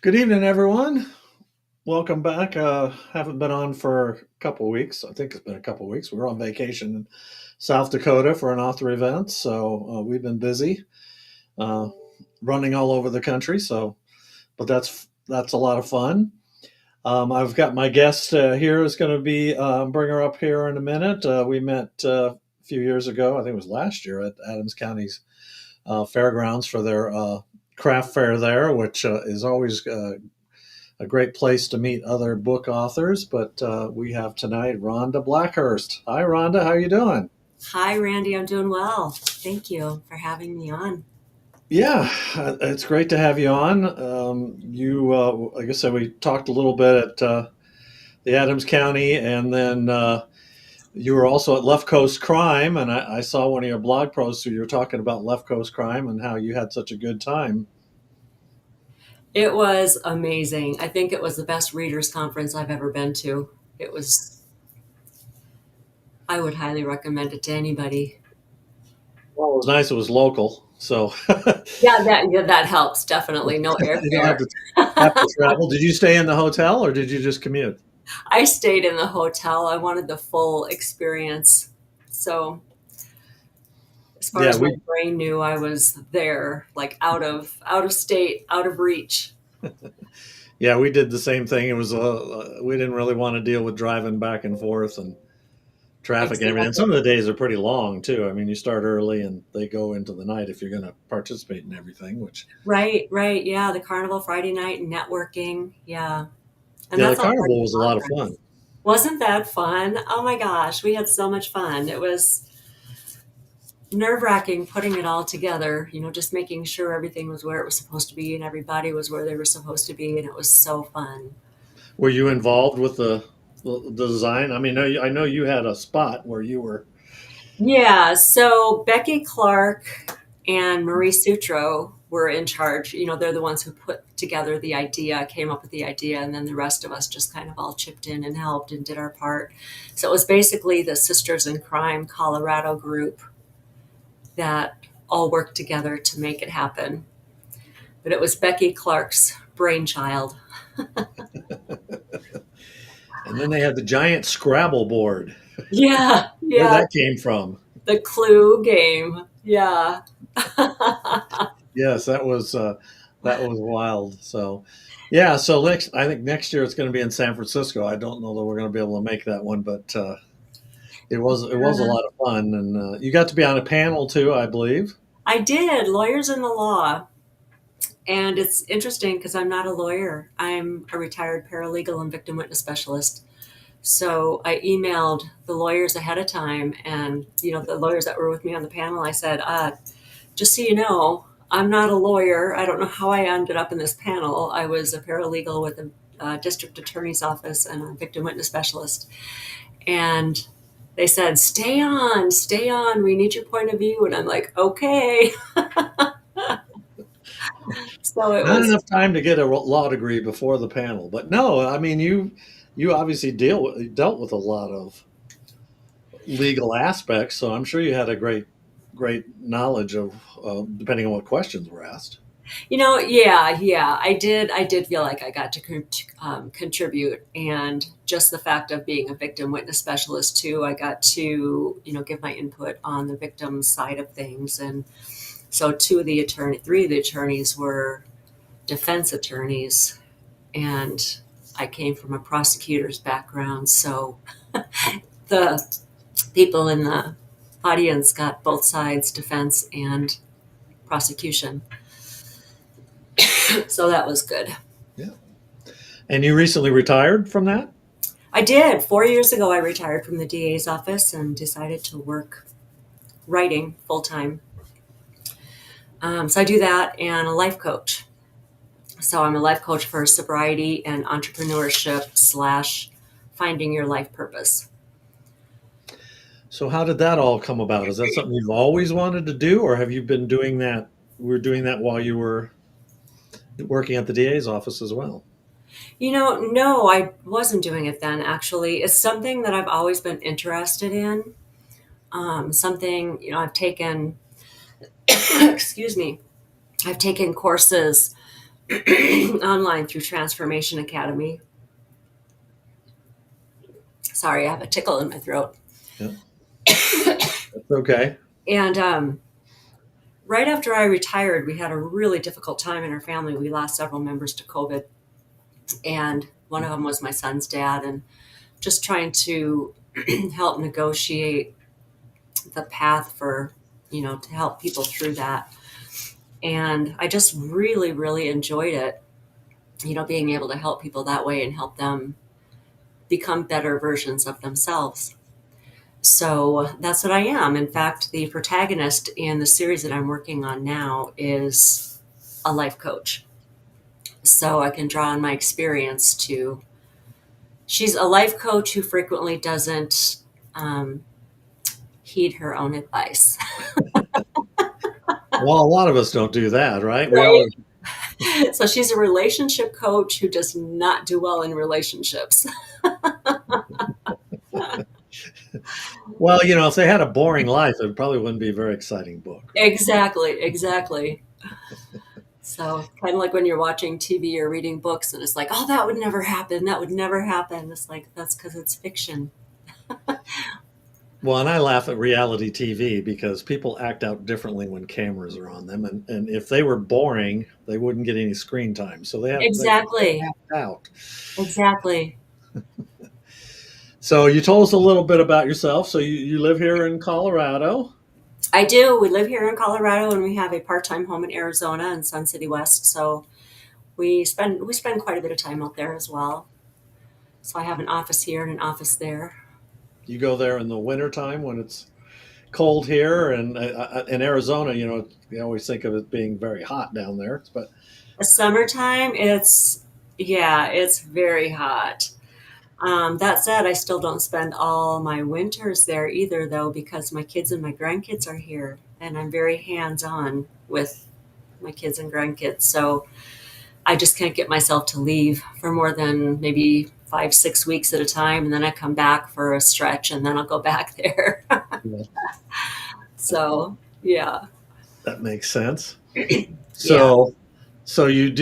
Good evening, everyone. Welcome back. Haven't been on for a couple of weeks. I think it's been a couple of weeks. We were on vacation in South Dakota for an author event, so we've been busy uh, running all over the country. But that's a lot of fun. I've got my guest here is going to be bring her up here in a minute. We met a few years ago. I think it was last year at Adams County's fairgrounds for their craft fair there, which is always a great place to meet other book authors. But we have tonight Rhonda Blackhurst. Hi, Rhonda. How you doing? Hi, Randy. I'm doing well. Thank you for having me on. Yeah, it's great to have you on. Like I said, we talked a little bit at the Adams County, and then you were also at Left Coast Crime, and I saw one of your blog posts where you were talking about Left Coast Crime and how you had such a good time. It was amazing. I think it was the best readers conference I've ever been to. It was, I would highly recommend it to anybody. Well, it was nice. It was local, so Yeah, that helps definitely. No you don't airfare. have to travel. Did you stay in the hotel or did you just commute? I stayed in the hotel. I wanted the full experience. So, as far Yeah, as my we brain knew, I was there, like out of state, out of reach. Yeah, we did the same thing. It was we didn't really want to deal with driving back and forth and traffic and everything. And Exactly. some of the days are pretty long too. I mean, you start early and they go into the night if you're going to participate in everything. Which Right, right. Yeah, the carnival Friday night and networking. Yeah. And yeah, the that's all part of carnival the was a lot of fun. conference. Wasn't that fun? Oh my gosh, we had so much fun. It was nerve-wracking putting it all together, just making sure everything was where it was supposed to be and everybody was where they were supposed to be, and it was so fun. Were you involved with the design? I mean, I know you had a spot where you were. Yeah, so Becky Clark and Marie Sutro were in charge. They're the ones who put together the idea, came up with the idea, and then the rest of us just kind of all chipped in and helped and did our part. So it was basically the Sisters in Crime Colorado group that all worked together to make it happen. But it was Becky Clark's brainchild. And then they had the giant Scrabble board. Yeah, Where yeah, that came from? the Clue game. Yeah. Yes, that was wild. So, yeah. So next, I think next year it's going to be in San Francisco. I don't know that we're going to be able to make that one, but it was a lot of fun, and you got to be on a panel too, I believe. I did, lawyers in the law. And it's interesting because I'm not a lawyer. I'm a retired paralegal and victim witness specialist. So I emailed the lawyers ahead of time, and the lawyers that were with me on the panel, I said, just so you know, I'm not a lawyer. I don't know how I ended up in this panel. I was a paralegal with a district attorney's office and a victim witness specialist. And they said, stay on, stay on. We need your point of view. And I'm like, okay. So it Not was. enough time to get a law degree before the panel, but no, I mean you obviously dealt with a lot of legal aspects, so I'm sure you had a great knowledge of depending on what questions were asked. Yeah, I did feel like I got to contribute, and just the fact of being a victim witness specialist too, I got to give my input on the victim side of things. And so three of the attorneys were defense attorneys, and I came from a prosecutor's background, so the people in the audience got both sides, defense and prosecution. So that was good. Yeah. And you recently retired from that? I did. 4 years ago, I retired from the DA's office and decided to work writing full time. So I do that, and a life coach. So I'm a life coach for sobriety and entrepreneurship slash finding your life purpose. So how did that all come about? Is that something you've always wanted to do, or have you been doing that? Were doing that while you were working at the DA's office as well? No, I wasn't doing it then, actually. It's something that I've always been interested in. Something, I've taken, excuse me, I've taken courses online through Transformation Academy. Sorry, I have a tickle in my throat. Yeah, that's okay. And right after I retired, we had a really difficult time in our family. We lost several members to COVID, and one of them was my son's dad, and just trying to help negotiate the path for, to help people through that. And I just really, really enjoyed it, being able to help people that way and help them become better versions of themselves. So that's what I am. In fact, the protagonist in the series that I'm working on now is a life coach. So I can draw on my experience to. She's a life coach who frequently doesn't um, heed her own advice. Well, a lot of us don't do that, right? We Right. always, So she's a relationship coach who does not do well in relationships. well, if they had a boring life, it probably wouldn't be a very exciting book, right? Exactly, exactly. So kind of like when you're watching TV or reading books and it's like, oh, that would never happen. That would never happen. It's like, that's because it's fiction. Well, and I laugh at reality TV because people act out differently when cameras are on them, and if they were boring, they wouldn't get any screen time. So they Exactly, act out. exactly. So you told us a little bit about yourself. So you live here in Colorado. I do. We live here in Colorado and we have a part-time home in Arizona in Sun City West. So we spend quite a bit of time out there as well. So I have an office here and an office there. You go there in the wintertime when it's cold here, and in Arizona, you always think of it being very hot down there. But The summertime, it's very hot. That said, I still don't spend all my winters there either, though, because my kids and my grandkids are here, and I'm very hands-on with my kids and grandkids. So I just can't get myself to leave for more than maybe 5, 6 weeks at a time, and then I come back for a stretch, and then I'll go back there. yeah, So yeah, that makes sense. yeah. So so you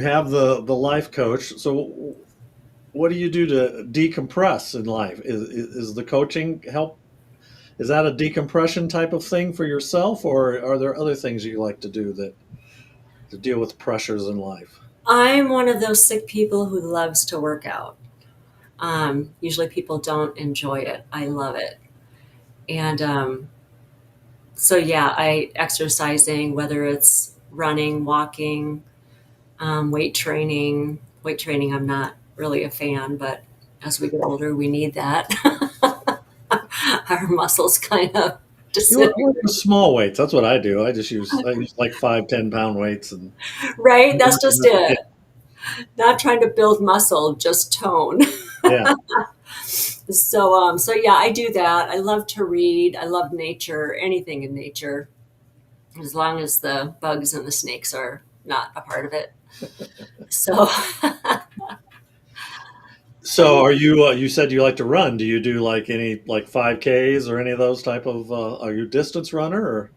have the life coach. So what do you do to decompress in life? Is the coaching help? Is that a decompression type of thing for yourself, or are there other things you like to do that to deal with pressures in life? I'm one of those sick people who loves to work out. Usually people don't enjoy it. I love it. And so, yeah, I exercising, whether it's running, walking, weight training. Weight training, I'm not really a fan, but as we get older, we need that. Our muscles kind of I disintegrate, work with small weights. That's what I do. I use like 5, 10 pound weights, and right? That's just it. Not trying to build muscle, just tone. yeah. So yeah, I do that. I love to read. I love nature, anything in nature, as long as the bugs and the snakes are not a part of it. So, So are you? You said you like to run. Do you do like any like 5Ks or any of those type of? Are you a distance runner or?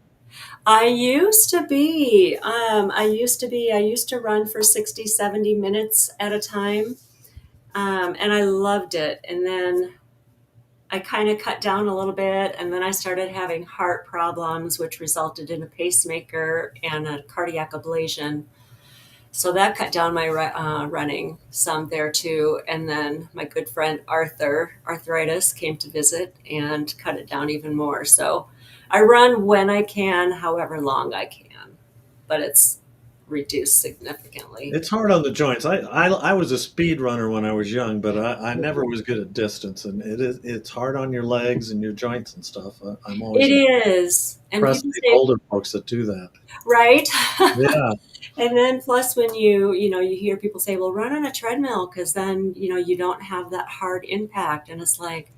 I used to run for 60, 70 minutes at a time. And I loved it. And then I kind of cut down a little bit, and then I started having heart problems, which resulted in a pacemaker and a cardiac ablation. So that cut down my running some there too. And then my good friend Arthur, arthritis, came to visit and cut it down even more. So I run when I can, however long I can, but it's reduced significantly. It's hard on the joints. I was a speed runner when I was young, but I never was good at distance, and it's hard on your legs and your joints and stuff. I'm It always is. And impressed people with the say, older folks that do that. right? Yeah, And then plus when you hear people say, well, run on a treadmill because then, you don't have that hard impact. And it's like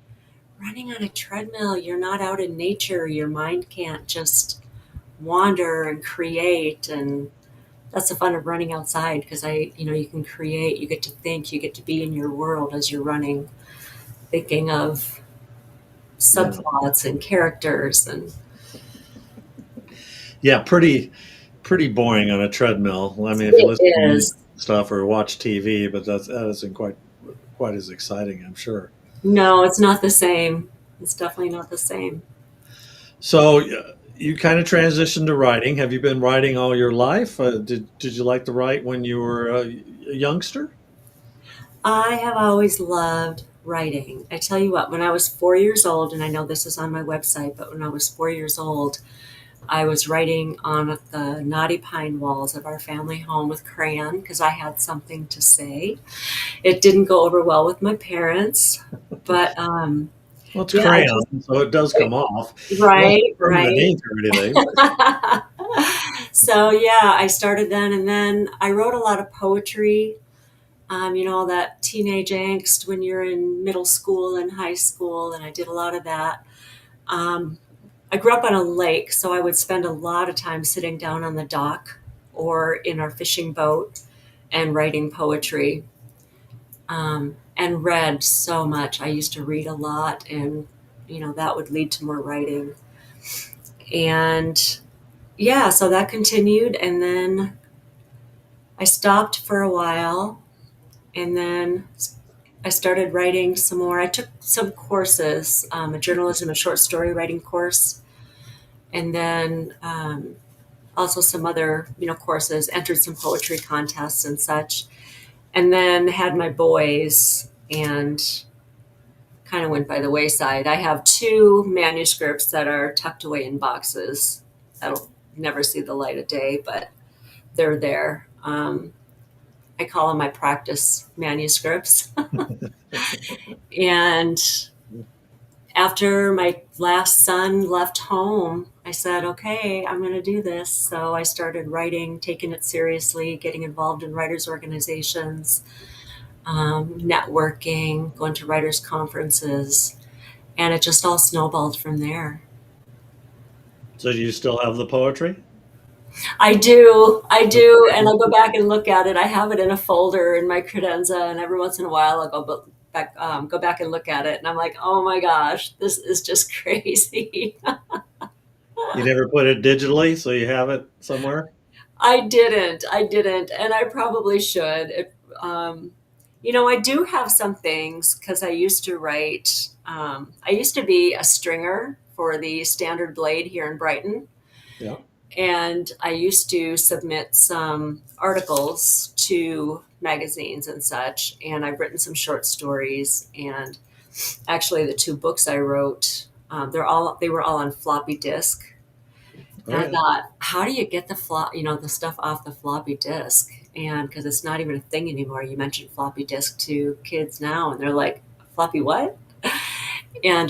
running on a treadmill, you're not out in nature. Your mind can't just wander and create. And that's the fun of running outside because you can create, you get to think, you get to be in your world as you're running, thinking of yeah, subplots and characters and yeah. Pretty pretty boring on a treadmill. I mean, if you It listen to music is. and stuff or watch TV, but that isn't quite as exciting, I'm sure. No, it's not the same. It's definitely not the same. So you kind of transitioned to writing. Have you been writing all your life? Did you like to write when you were a youngster? I have always loved writing. I tell you what, when I was 4 years old, and I know this is on my website, but when I was 4 years old, I was writing on the knotty pine walls of our family home with crayon because I had something to say. It didn't go over well with my parents, but Well, it's yeah, I crayon, just, so it does come off. It wasn't right, permanent right. ink or anything. So yeah, I started then, and then I wrote a lot of poetry. All that teenage angst when you're in middle school and high school, and I did a lot of that. Um, I grew up on a lake, so I would spend a lot of time sitting down on the dock or in our fishing boat and writing poetry, and read so much. I used to read a lot, and that would lead to more writing. And yeah, so that continued, and then I stopped for a while, and then I started writing some more. I took some courses, a journalism and short story writing course, and then also some other, courses, entered some poetry contests and such, and then had my boys and kind of went by the wayside. I have two manuscripts that are tucked away in boxes that'll never see the light of day, but they're there. I call them my practice manuscripts. And after my last son left home, I said, okay, I'm going to do this. So I started writing, taking it seriously, getting involved in writers' organizations, networking, going to writers' conferences, and it just all snowballed from there. So do you still have the poetry? I do, and I go back and look at it. I have it in a folder in my credenza, and every once in a while I'll go back and look at it, and I'm like, oh my gosh, this is just crazy. You never put it digitally, so you have it somewhere? I didn't, and I probably should. I do have some things because I used to write. I used to be a stringer for the Standard Blade here in Brighton, Yeah. and I used to submit some articles to magazines and such. And I've written some short stories, and actually, the two books I wrote, they were all on floppy disk. Oh And I yeah. thought, how do you get the stuff off the floppy disk? And because it's not even a thing anymore. You mentioned floppy disk to kids now, and they're like, floppy what? And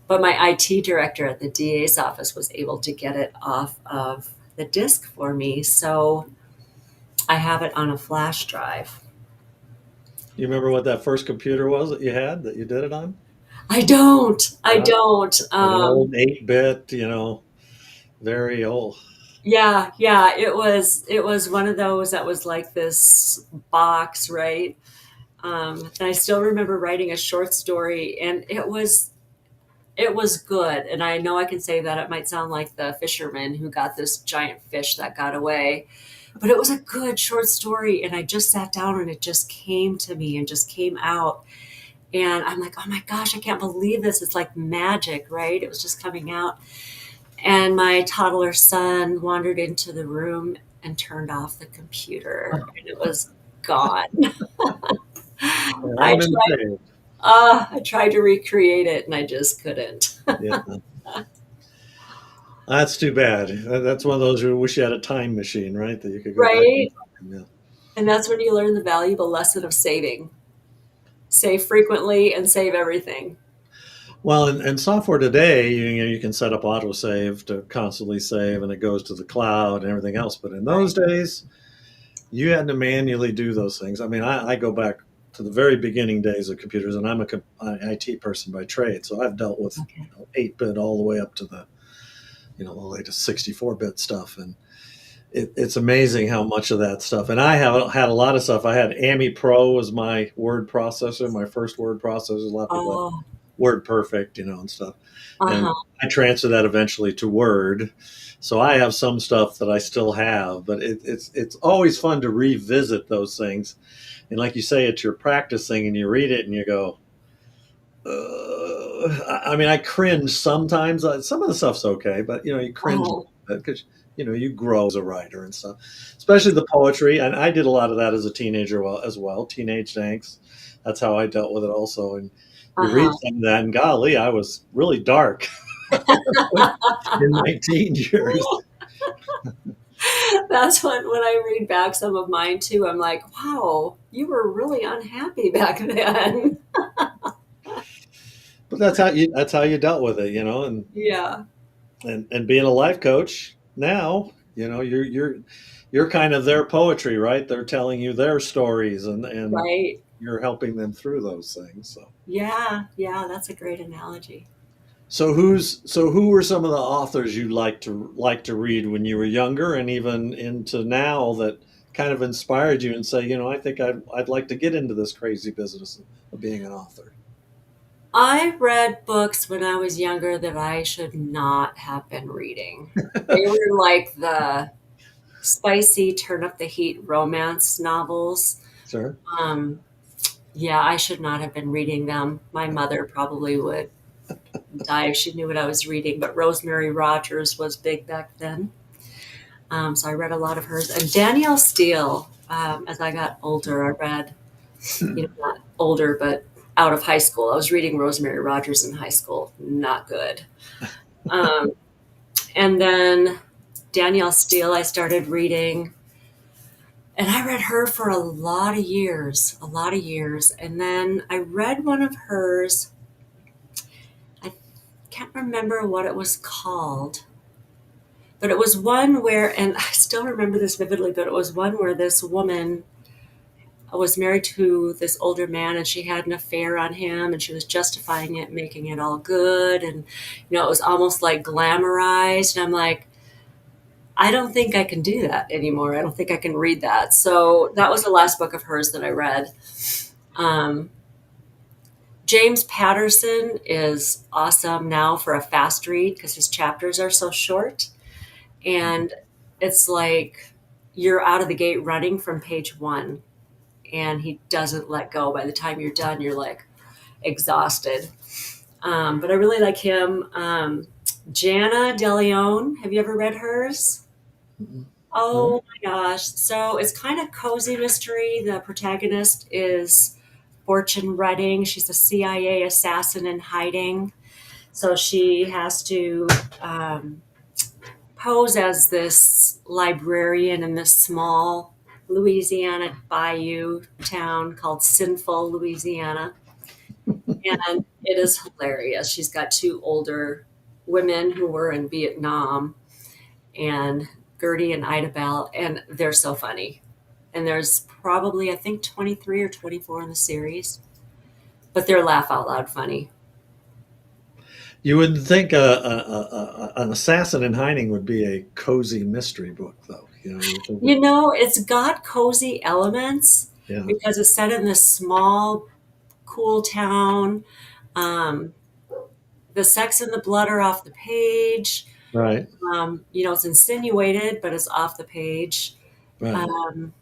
but my IT director at the DA's office was able to get it off of the disk for me, so I have it on a flash drive. You remember what that first computer was that you had that you did it on? I don't. I Yeah. don't. Like an old 8-bit, very old. Yeah, yeah. It was one of those that was like this box, right? And I still remember writing a short story, and it was good. And I know I can say that it might sound like the fisherman who got this giant fish that got away, but it was a good short story. And I just sat down, and it just came to me and just came out. And I'm like, oh my gosh, I can't believe this. It's like magic, right? It was just coming out. And my toddler son wandered into the room and turned off the computer, and it was gone. It I hadn't been tried, saved. I tried to recreate it, and I just couldn't. Yeah. That's too bad. That's one of those you wish you had a time machine, right? That you could go back in Right? time. Yeah. And that's when you learn the valuable lesson of saving. Save frequently and save everything. Well, in software today, you can set up autosave to constantly save, and it goes to the cloud and everything else. But in those Right. days, you had to manually do those things. I mean, I go back to the very beginning days of computers, and I'm an IT person by trade, so I've dealt with Okay. 8-bit all the way up to the latest 64-bit stuff, and it's amazing how much of that stuff. And I have had a lot of stuff. I had AMI Pro as my word processor, my first word processor. A lot of people have Oh, word perfect, and stuff. And Uh-huh. I transferred that eventually to Word. So I have some stuff that I still have, but it's always fun to revisit those things. And like you say, it's your practice thing, and you read it and you go, I mean, I cringe sometimes. Some of the stuff's okay, but you cringe a Uh-huh. little bit because you grow as a writer and stuff, especially the poetry. And I did a lot of that as a teenager, as well. Teenage angst. That's how I dealt with it, also. And you read Uh-huh. some of that, and golly, I was really dark in my teen years. That's when I read back some of mine too. I'm like, wow, you were really unhappy back then. But that's how you dealt with it, and Yeah, and being a life coach now, you're kind of their poetry, right? They're telling you their stories, and right. you're helping them through those things. Yeah, yeah, that's a great analogy. So who were some of the authors you like to read when you were younger, and even into now, that kind of inspired you and say, I think I'd like to get into this crazy business of being an author? I read books when I was younger that I should not have been reading. They were like the spicy, turn up the heat romance novels. Sure. Um, yeah, I should not have been reading them. My mother probably would die if she knew what I was reading, but Rosemary Rogers was big back then. So I read a lot of hers. And Danielle Steele, as I got older, I read, not older, but out of high school. I was reading Rosemary Rogers in high school. Not good. Um, and then Danielle Steele, I started reading, and I read her for a lot of years, a lot of years. And then I read one of hers. I can't remember what it was called, but it was one where, and I still remember this vividly, but it was one where this woman was married to this older man and she had an affair on him and she was justifying it, making it all good. And, it was almost like glamorized. And I'm like, I don't think I can do that anymore. I don't think I can read that. So that was the last book of hers that I read. Um, James Patterson is awesome now for a fast read because his chapters are so short. And it's like you're out of the gate running from page one, and he doesn't let go. By the time you're done, you're like exhausted. But I really like him. Jana DeLeon, have you ever read hers? No. Oh my gosh. So it's kind of cozy mystery. The protagonist is Fortune Redding. She's a CIA assassin in hiding. So she has to pose as this librarian in this small Louisiana bayou town called Sinful, Louisiana. And it is hilarious. She's got two older women who were in Vietnam, and Gertie and Ida Bell, and they're so funny. And there's probably, I think, 23 or 24 in the series, but they're laugh out loud funny. You wouldn't think an assassin in hiding would be a cozy mystery book, though. You think It's got cozy elements yeah, because it's set in this small, cool town. Um, the sex and the blood are off the page. right, It's insinuated, but it's off the page. right. Um,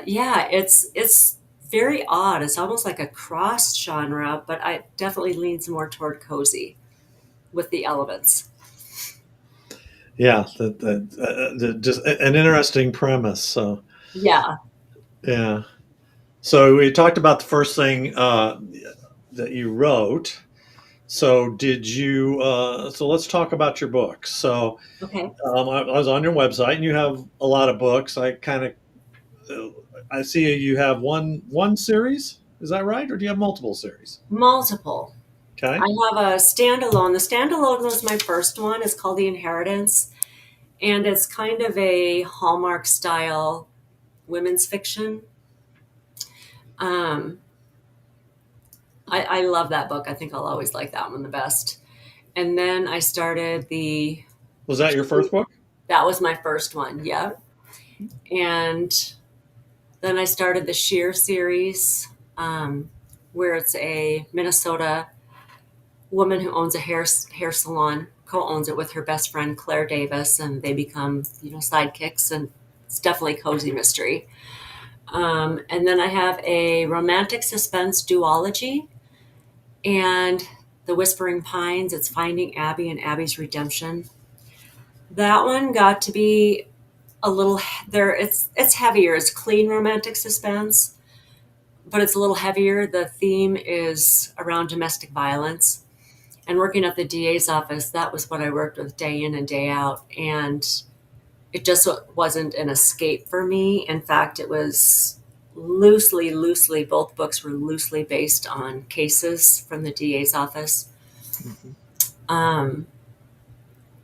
yeah, it's very odd. It's almost like a cross genre, but I definitely leans more toward cozy with the elements. Yeah, just an interesting premise. So Yeah. yeah. So we talked about the first thing that you wrote. So did you? So let's talk about your books. So Okay. I was on your website, and you have a lot of books. I see you have one series. Is that right, or do you have multiple series? Multiple. I Okay. have a standalone. The standalone was my first one. It's called The Inheritance, and it's kind of a Hallmark style women's fiction. Um, I love that book. I think I'll always like that one the best. And then I started Was that your first book? that was my first one. Yep. And then I started the Sheer series. Um, where it's a Minnesota woman who owns a hair salon, co-owns it with her best friend Claire Davis, and they become sidekicks, and it's definitely cozy mystery. And then I have a romantic suspense duology, and the Whispering Pines. It's Finding Abby and Abby's Redemption. That one got to be a little there. It's heavier. It's clean romantic suspense, but it's a little heavier. The theme is around domestic violence. And working at the DA's office, that was what I worked with day in and day out. And it just wasn't an escape for me. In fact, it was loosely, both books were loosely based on cases from the DA's office. Mhm.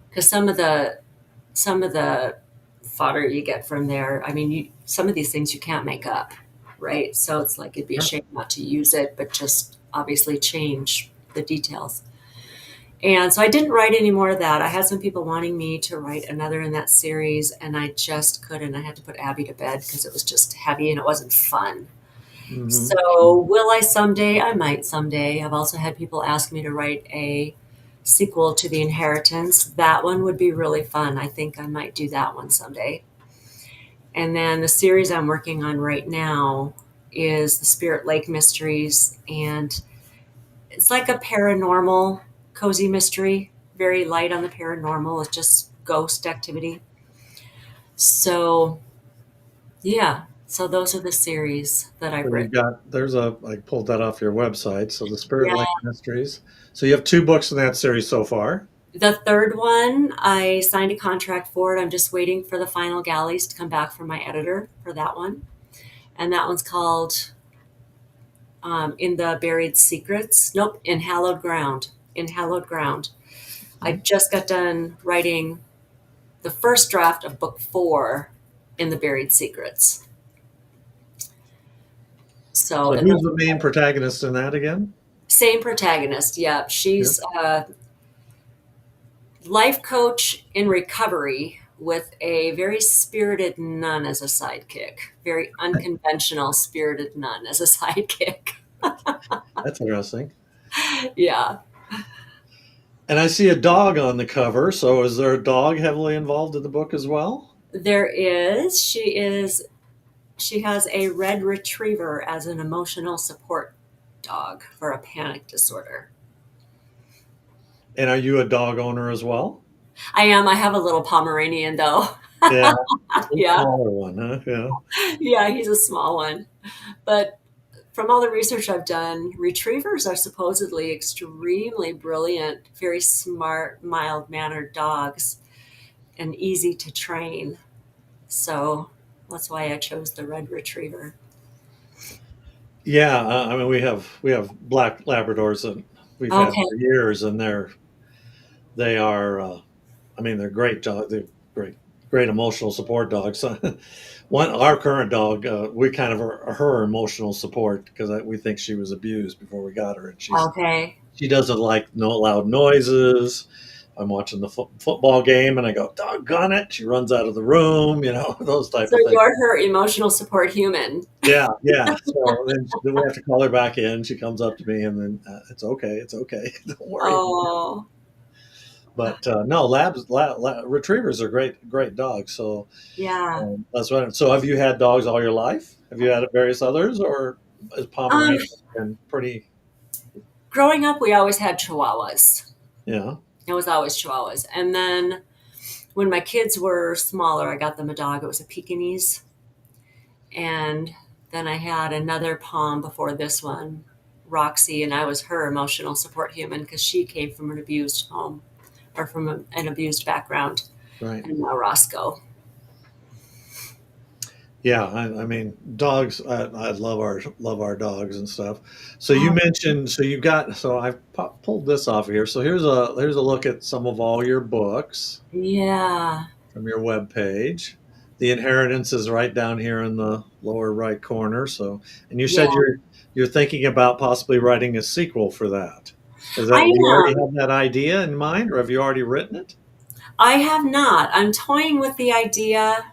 Because some of the fodder you get from there, I mean, some of these things you can't make up, right? So it's like it'd be a Sure. shame not to use it, but just obviously change the details. And so I didn't write any more of that. I had some people wanting me to write another in that series, and I just couldn't. I had to put Abby to bed because it was just heavy and it wasn't fun. Mhm. So, will I someday? I might someday. I've also had people ask me to write a sequel to The Inheritance. That one would be really fun. I think I might do that one someday. And then the series I'm working on right now is the Spirit Lake Mysteries, and it's like a paranormal cozy mystery, very light on the paranormal. It's just ghost activity. So, yeah. So those are the series that So I've you've written. got I pulled that off your website. So the Spirit Yeah. Lake Mysteries. So you have two books in that series so far. The third one, I signed a contract for it. I'm just waiting for the final galleys to come back from my editor for that one. And that one's called In the Buried Secrets. Nope, In Hallowed Ground. In Hallowed Ground. I Mhm. just got done writing the first draft of book 4 in the Buried Secrets. So, So and who's the the main protagonist in that again? same protagonist. Yep. Yeah. She's a life coach in recovery with a very spirited nun as a sidekick. Very unconventional spirited nun as a sidekick. That's interesting. Yeah. And I see a dog on the cover. So is there a dog heavily involved in the book as well? There is. She has a red retriever as an emotional support dog for a panic disorder. And are you a dog owner as well? I am. I have a little Pomeranian though. Yeah. A Yeah. smaller one, huh? Yeah. Yeah, he's a small one. But from all the research I've done, retrievers are supposedly extremely brilliant, very smart, mild mannered dogs and easy to train. So that's why I chose the red retriever. Yeah. I mean, we have black Labradors that we've had Okay. for years, and they are. I mean, they're great dogs. They're great emotional support dogs. Our current dog, we kind of are her emotional support because we think she was abused before we got her, and Okay. she doesn't like no loud noises. I'm watching the football game, and I go, "Doggone it!" She runs out of the room, those type So of things. you're her emotional support human. Yeah, yeah. So then we have to call her back in. She comes up to me, and then it's okay, don't worry. Oh, But no, retrievers are great dogs. So yeah. that's right. So have you had dogs all your life? Have you had various others, or is Um, Pomeranian been pretty? Growing up, we always had Chihuahuas. Yeah, It was always Chihuahuas. And then when my kids were smaller, I got them a dog. It was a Pekingese. And then I had another Pom before this one, Roxy, and I was her emotional support human because she came from an abused home or from an abused background. right. And now Roscoe. Yeah, I mean, dogs. I love our dogs and stuff. So you Oh, mentioned. So you got. So I've pulled this off here. So here's a look at some of all your books yeah. from your web page. The Inheritance is right down here in the lower right corner. So, and you said Yeah. you're thinking about possibly writing a sequel for that. Is that I do you already am. have that idea in mind, or have you already written it? I have not. I'm toying with the idea.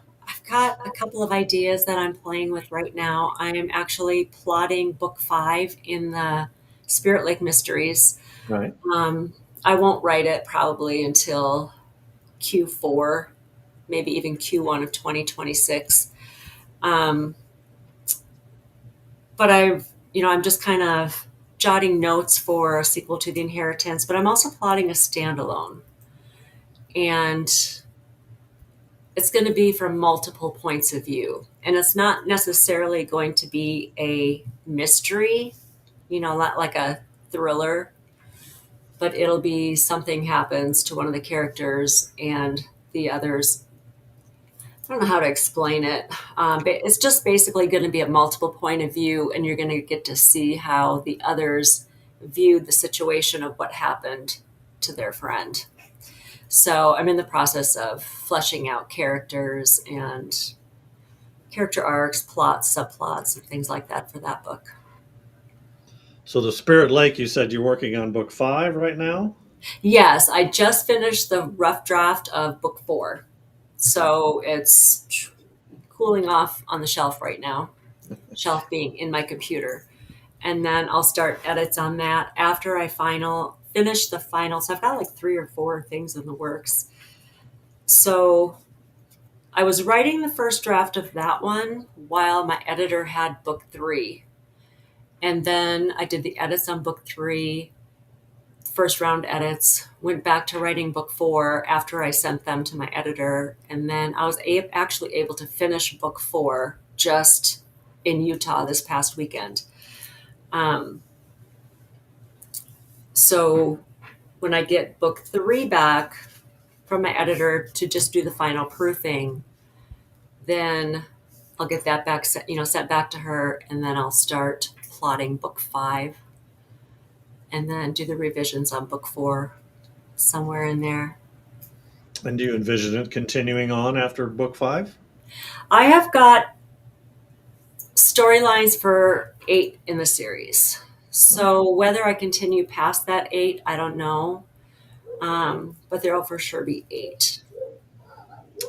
got a couple of ideas that I'm playing with right now. I'm actually plotting book 5 in the Spirit Lake Mysteries. Right. Um, I won't write it probably until Q4, maybe even Q1 of 2026. Um, but I'm just kind of jotting notes for a sequel to The Inheritance, but I'm also plotting a standalone. And it's going to be from multiple points of view. And it's not necessarily going to be a mystery, not like a thriller, but it'll be something happens to one of the characters and the others. I don't know how to explain it. But it's just basically going to be a multiple point of view, and you're going to get to see how the others viewed the situation of what happened to their friend. So I'm in the process of fleshing out characters and character arcs, plots, subplots, and things like that for that book. So the Spirit Lake, you said you're working on book 5 right now? Yes, I just finished the rough draft of book 4. Okay. So it's cooling off on the shelf right now, shelf being in my computer. And then I'll start edits on that after I finish the final. So I've got like 3 or 4 things in the works. So I was writing the first draft of that one while my editor had book 3. And then I did the edits on book 3, first round edits, went back to writing book 4 after I sent them to my editor. And then I was actually able to finish book 4 just in Utah this past weekend. Um, so when I get book 3 back from my editor to just do the final proofing, then I'll get that back, sent back to her, and then I'll start plotting book 5 and then do the revisions on book 4 somewhere in there. And do you envision it continuing on after book 5? I have got storylines for 8 in the series. So whether I continue past that 8, I don't know. But there'll for sure be 8.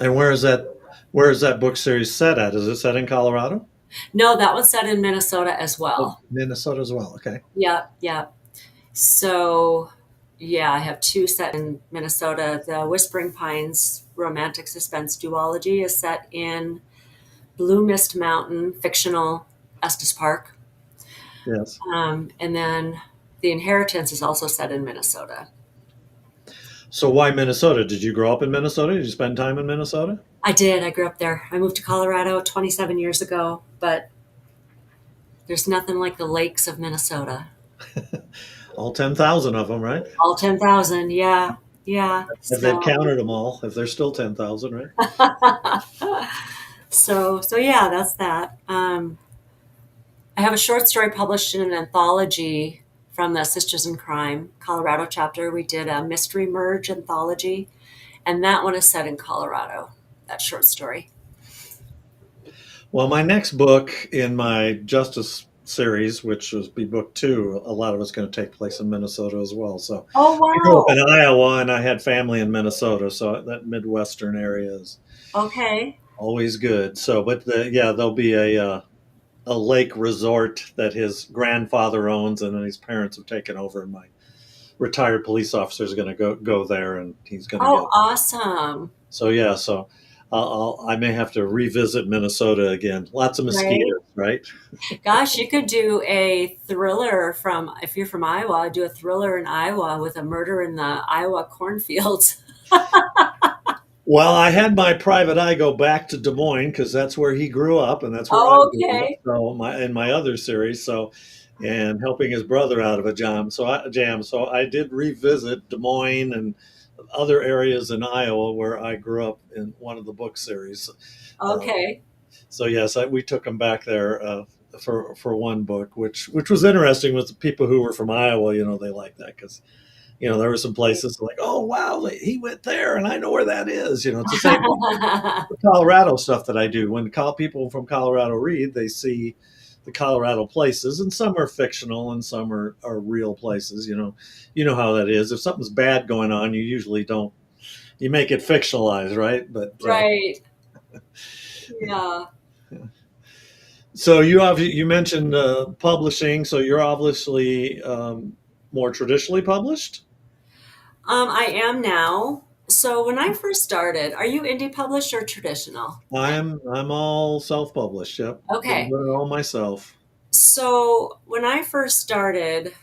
And where is that book series set at? Is it set in Colorado? No, that one's set in Minnesota as Oh, well. Minnesota as well. Okay. Yep, yep. So, yeah, I have 2 set in Minnesota. The Whispering Pines Romantic Suspense duology is set in Blue Mist Mountain, fictional Estes Park. Yes. And then The Inheritance is also set in Minnesota. So why Minnesota? Did you grow up in Minnesota? Did you spend time in Minnesota? I did. I grew up there. I moved to Colorado 27 years ago, but there's nothing like the lakes of Minnesota. All 10,000 of them, right? All 10,000. Yeah. Yeah. If they've So, counted them all, if there's still 10,000, right? so yeah, that's that. I have a short story published in an anthology from the Sisters in Crime Colorado chapter. We did a mystery merge anthology, and that one is set in Colorado, that short story. Well, my next book in my Justice series, which will be book 2, a lot of it's going to take place in Minnesota as well. So Oh, I grew up wow. in Iowa and I had family in Minnesota, so that Midwestern area is Okay. always good. So, but yeah, there'll be a lake resort that his grandfather owns, and then his parents have taken over. And my retired police officer is going to go there, and he's going to Oh, get. awesome. So yeah, so I may have to revisit Minnesota again. Lots of Right? mosquitoes, right? Gosh, you could do a thriller if you're from Iowa, do a thriller in Iowa with a murder in the Iowa cornfields. Well, I had my private eye go back to Des Moines because that's where he grew up, and that's where I grew up. Okay. So in my other series, and helping his brother out of a jam. So I did revisit Des Moines and other areas in Iowa where I grew up in one of the book series. Uh, Okay. so yes, we took him back there for one book, which was interesting with the people who were from Iowa. They like that because there were some places like, oh wow, he went there, and I know where that is. It's the same with Colorado stuff that I do. When people from Colorado read, they see the Colorado places, and some are fictional and some are real places. You know how that is. If something's bad going on, you usually don't. You make it fictionalized, right? But Right. Yeah. So you mentioned publishing. So you're obviously more traditionally published. I am now. So when I first started, are you indie published or traditional? I'm all self published. Yep, been Okay. doing it all myself. So when I first started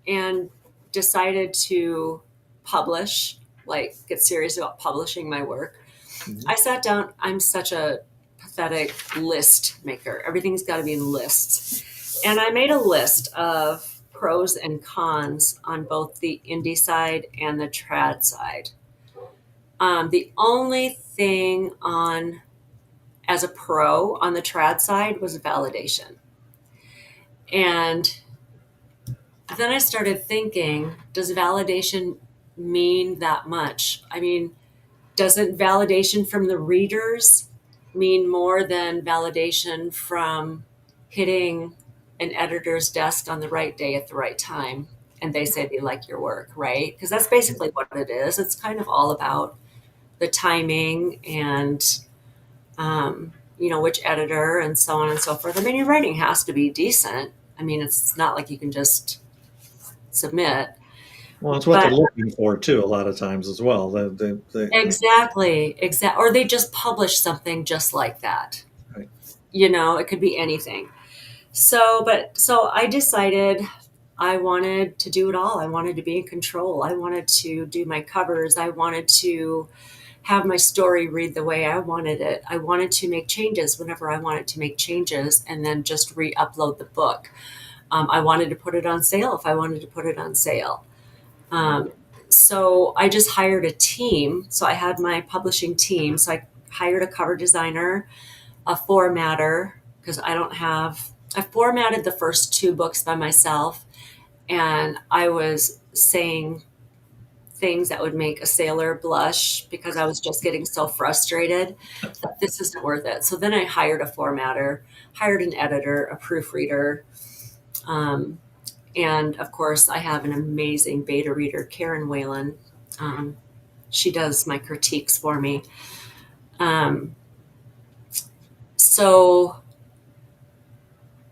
and decided to publish, like get serious about publishing my work, Mhm. I sat down. I'm such a pathetic list maker. Everything's got to be in lists. And I made a list of pros and cons on both the indie side and the trad side. The only thing on as a pro on the trad side was validation. And then I started thinking, does validation mean that much? I mean, doesn't validation from the readers mean more than validation from hitting an editor's desk on the right day at the right time and they say they like your work, right? Because that's basically what it is. It's kind of all about the timing and which editor and so on and so forth. I mean, your writing has to be decent. I mean, it's not like you can just submit. Well, it's what they're But looking for too. A lot of times as well. exactly. Or they just publish something just like that. Right. It could be anything. So I decided I wanted to do it all. I wanted to be in control. I wanted to do my covers. I wanted to have my story read the way I wanted it. I wanted to make changes whenever I wanted to make changes and then just re upload the book. I wanted to put it on sale if I wanted to put it on sale. Um, so I just hired a team. So I had my publishing team. So I hired a cover designer, a formatter, because I formatted the first two books by myself. And I was saying things that would make a sailor blush because I was just getting so frustrated that this isn't worth it. So then I hired a formatter, hired an editor, a proofreader. Um, and of course, I have an amazing beta reader, Karen Whalen. Um, she does my critiques for me. Um, so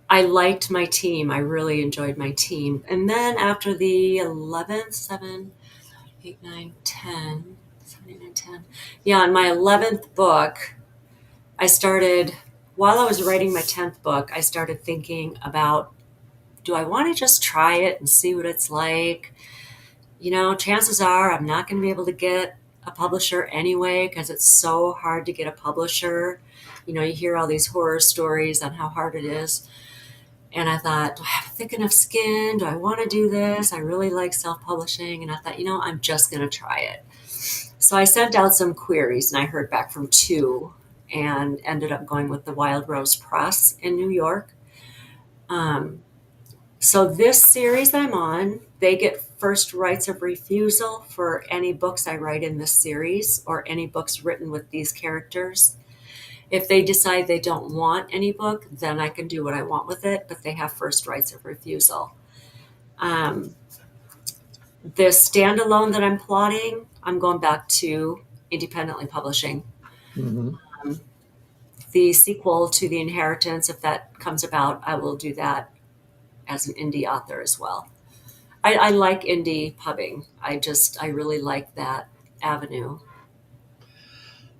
I liked my team. I really enjoyed my team. And then after the 11th, 7, 8, 9, 10, 7, 8, 9, 10. Yeah, on my 11th book, while I was writing my 10th book, I started thinking about, do I want to just try it and see what it's like? Chances are I'm not going to be able to get a publisher anyway because it's so hard to get a publisher. You hear all these horror stories on how hard it is. And I thought, do I have thick enough skin? Do I want to do this? I really like self publishing. And I thought, I'm just going to try it. So I sent out some queries and I heard back from two and ended up going with the Wild Rose Press in New York. So this series I'm on, they get first rights of refusal for any books I write in this series or any books written with these characters. If they decide they don't want any book, then I can do what I want with it, but they have first rights of refusal. Um, the standalone that I'm plotting, I'm going back to independently publishing. Hmm. Um, the sequel to The Inheritance, if that comes about, I will do that as an indie author as well. I like indie pubbing. I really like that avenue.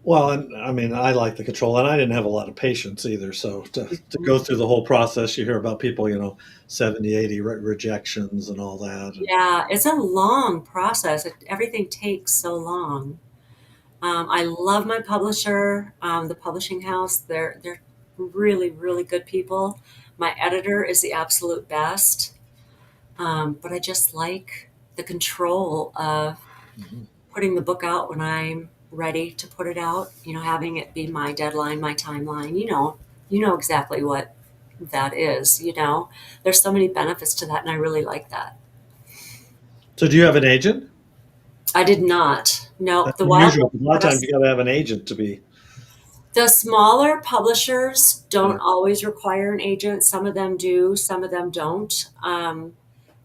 Well, and I mean, I like the control, and I didn't have a lot of patience either. So to go through the whole process, you hear about people, 70, 80 rejections and all that. And Yeah, it's a long process. Everything takes so long. I love my publisher, the publishing house. They're really really good people. My editor is the absolute best, but I just like the control of Mhm. putting the book out when I'm ready to put it out. Having it be my deadline, my timeline. You know exactly what that is. There's so many benefits to that, and I really like that. So do you have an agent? I did not. No, That's the Wild unusual. A lot of Rose times you Press. got to have an agent to be. The smaller publishers Yeah. don't always require an agent. Some of them do, some of them don't.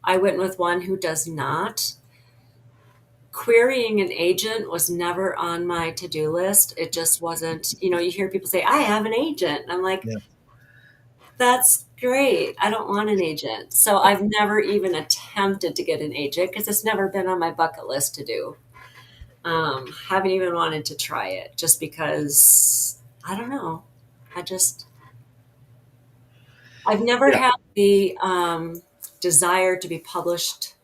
I went with one who does not. querying an agent was never on my to-do list. It just wasn't, you hear people say, I have an agent. And I'm like, Yeah. that's great. I don't want an agent. So I've never even attempted to get an agent because it's never been on my bucket list to do. Haven't even wanted to try it just because I don't know. I just, I've never Yeah. had the desire to be published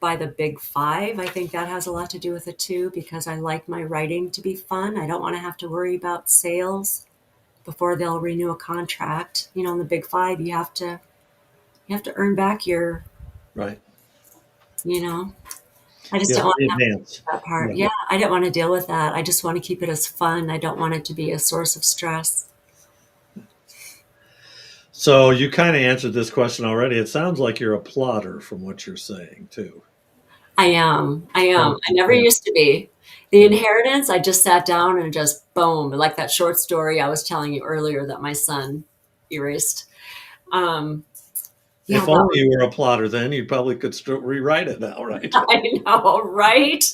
by the big five. I think that has a lot to do with it too, because I like my writing to be fun. I don't want to have to worry about sales before they'll renew a contract. In the big five, you have to earn back your, Right. you know, I just You don't have want to to have to advance. do that part. Yeah. Yeah, I didn't want to deal with that. I just want to keep it as fun. I don't want it to be a source of stress. So you kind of answered this question already. It sounds like you're a plotter from what you're saying too. I am. I am. I never Yeah. used to be. The Yeah. inheritance, I just sat down and just boom, like that short story I was telling you earlier that my son erased. Um, yeah, If that only you were a plotter, then you probably could rewrite it now, right? I know, right?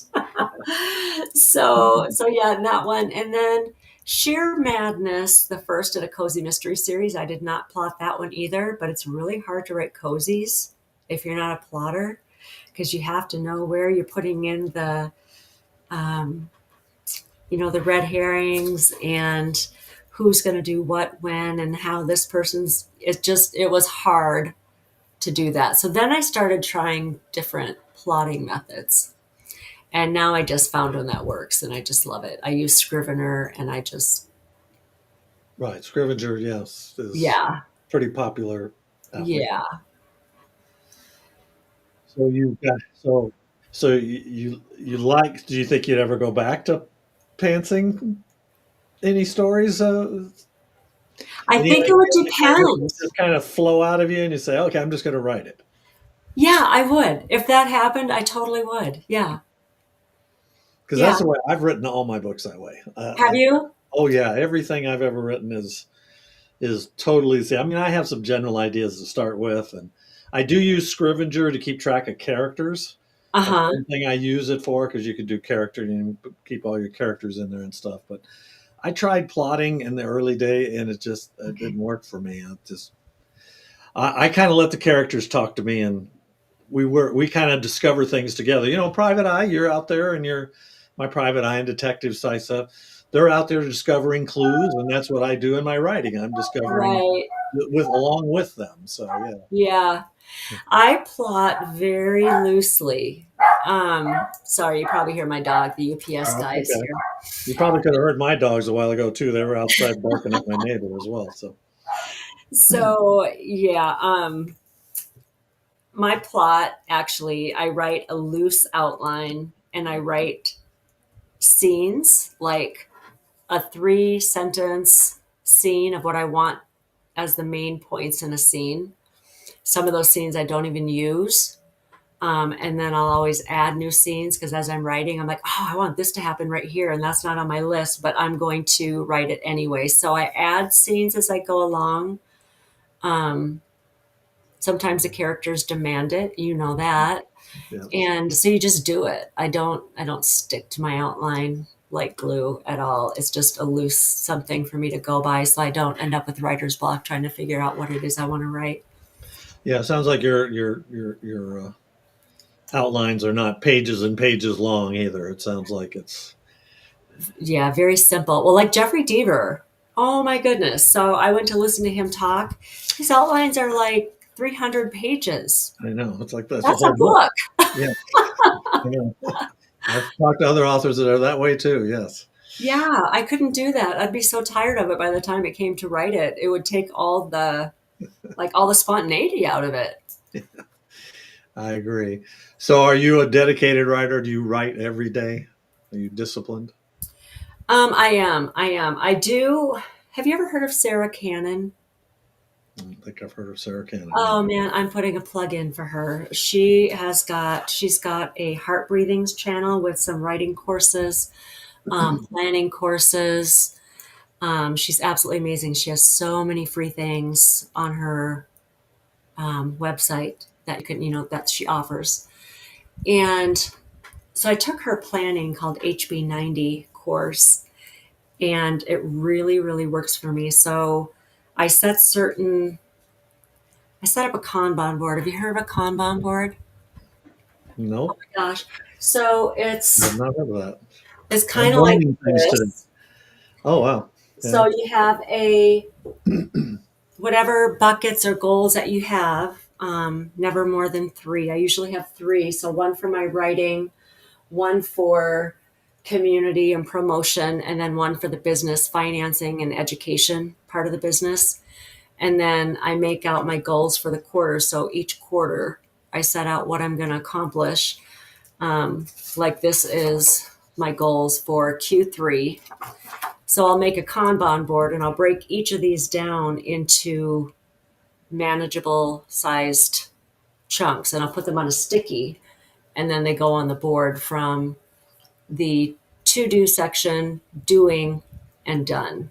So yeah, that one. And then Sheer Madness, the first of the Cozy Mystery series. I did not plot that one either, but it's really hard to write cozies if you're not a plotter because you have to know where you're putting in um, the red herrings and who's going to do what when and how this person's. It was hard to do that. So then I started trying different plotting methods. And now I just found one that works and I just love it. I use Scrivener and I just, Right. Scrivener, yes, is yeah, pretty popular application. yeah. So you got so you like? Do you think you'd ever go back to pantsing any stories? I Any think it would ideas that depend. just kind of flow out of you, and you say, "Okay, I'm just going to write it." Yeah, I would. If that happened, I totally would. Yeah. Because Yeah. that's the way I've written all my books that way. Have you? Oh yeah, everything I've ever written is totally. See, I mean, I have some general ideas to start with, and I do use Scrivener to keep track of characters. Uh That's huh. one thing I use it for because you could do character and keep all your characters in there and stuff. But I tried plotting in the early day, and it Okay. didn't work for me. I kind of let the characters talk to me, and we kind of discover things together. Private Eye, you're out there, and you're my private eye and detective side stuff. They're out there discovering clues, and that's what I do in my writing. I'm discovering Right. with along with them. So yeah, Yeah. I plot very loosely. Sorry, you probably hear my dog. The UPS guy is okay. here. You probably could have heard my dogs a while ago too. They were outside barking at my neighbor as well. So So yeah, my plot actually, I write a loose outline and I write scenes, like a 3 sentence scene of what I want as the main points in a scene. Some of those scenes I don't even use. And then I'll always add new scenes because as I'm writing, I'm like, oh, I want this to happen right here. And that's not on my list, but I'm going to write it anyway. So I add scenes as I go along. Um, Sometimes the characters demand it, that. yeah, And so you just do it. I don't stick to my outline like glue at all. It's just a loose something for me to go by so I don't end up with writer's block trying to figure out what it is I want to write. yeah. It sounds like your outlines are not pages and pages long either. It sounds like it's. Yeah, very simple. Well, like Jeffrey Deaver. Oh my goodness. So I went to listen to him talk. His outlines are like 300 pages. I know it's like that's a That's a whole book. book. Yeah, yeah. I've talked to other authors that are that way too. Yes, Yeah, I couldn't do that. I'd be so tired of it by the time it came to write it. It would take all the spontaneity out of it. I agree. So, are you a dedicated writer? Do you write every day? Are you disciplined? I am. I am. I do. Have you ever heard of Sarah Cannon? I don't think I've heard of Sarah Cannon. No. Oh man, I'm putting a plug in for her. She's got a heart breathings channel with some writing courses, planning courses. She's absolutely amazing. She has so many free things on her website that you can, that she offers. And So I took her planning called HB90 course, and it really, really works for me. So I set certain, I set up a Kanban board. Have you heard of a Kanban board? No, Gosh. So I've not heard of that. it's I'm kind of like learning things today. this. Oh, wow. So Yeah. you have a whatever buckets or goals that you have, never more than three. I usually have three. So one for my writing, one for community and promotion, and then one for the business financing and education part of the business. And then I make out my goals for the quarter. So each quarter, I set out what I'm going to accomplish. Like this is my goals for Q3. So I'll make a Kanban board and I'll break each of these down into manageable sized chunks and I'll put them on a sticky and then they go on the board from the to do section, doing, and done.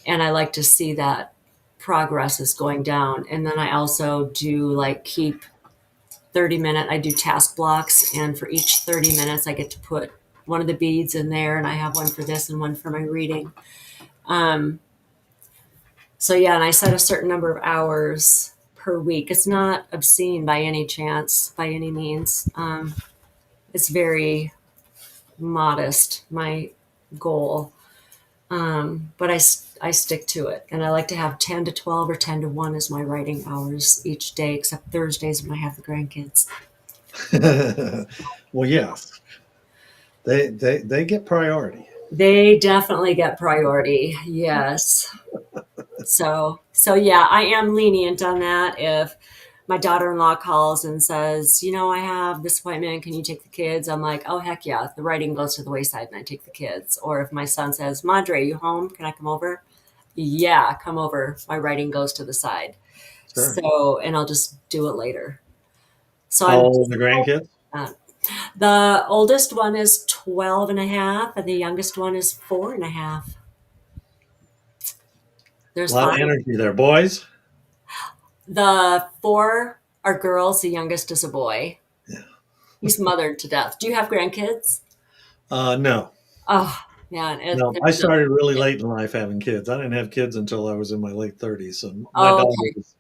And I like to see that progress is going down. And then I also do like keep 30-minute, I do task blocks. And for each 30 minutes, I get to put one of the beads in there. And I have one for this and one for my reading. Um, so, yeah, and I set a certain number of hours per week. It's not obscene by any chance, by any means. It's very modest, my goal. But I stick to it. And I like to have 10 to 12 or 10 to 1 as my writing hours each day, except Thursdays when I have the grandkids. Well, yes, they get priority. They definitely get priority. Yes. So yeah, I am lenient on that. If my daughter-in-law calls and says, I have this appointment, can you take the kids? I'm like, oh heck yeah, the writing goes to the wayside and I take the kids. Or if my son says, Madre, you home? Can I come over? Yeah, come over. My writing goes to the side. Sure. So, and I'll just do it later. So How I'm old are the grandkids? uh, the oldest one is 12 and a half, and the youngest one is 4.5. A There's lot of five. energy there, boys. The four are girls. The youngest is a boy. Yeah. He's mothered to death. Do you have grandkids? No, Oh, man. no. I started really late in life having kids. I didn't have kids until I was in my late 30s. So my Oh, daughter okay. is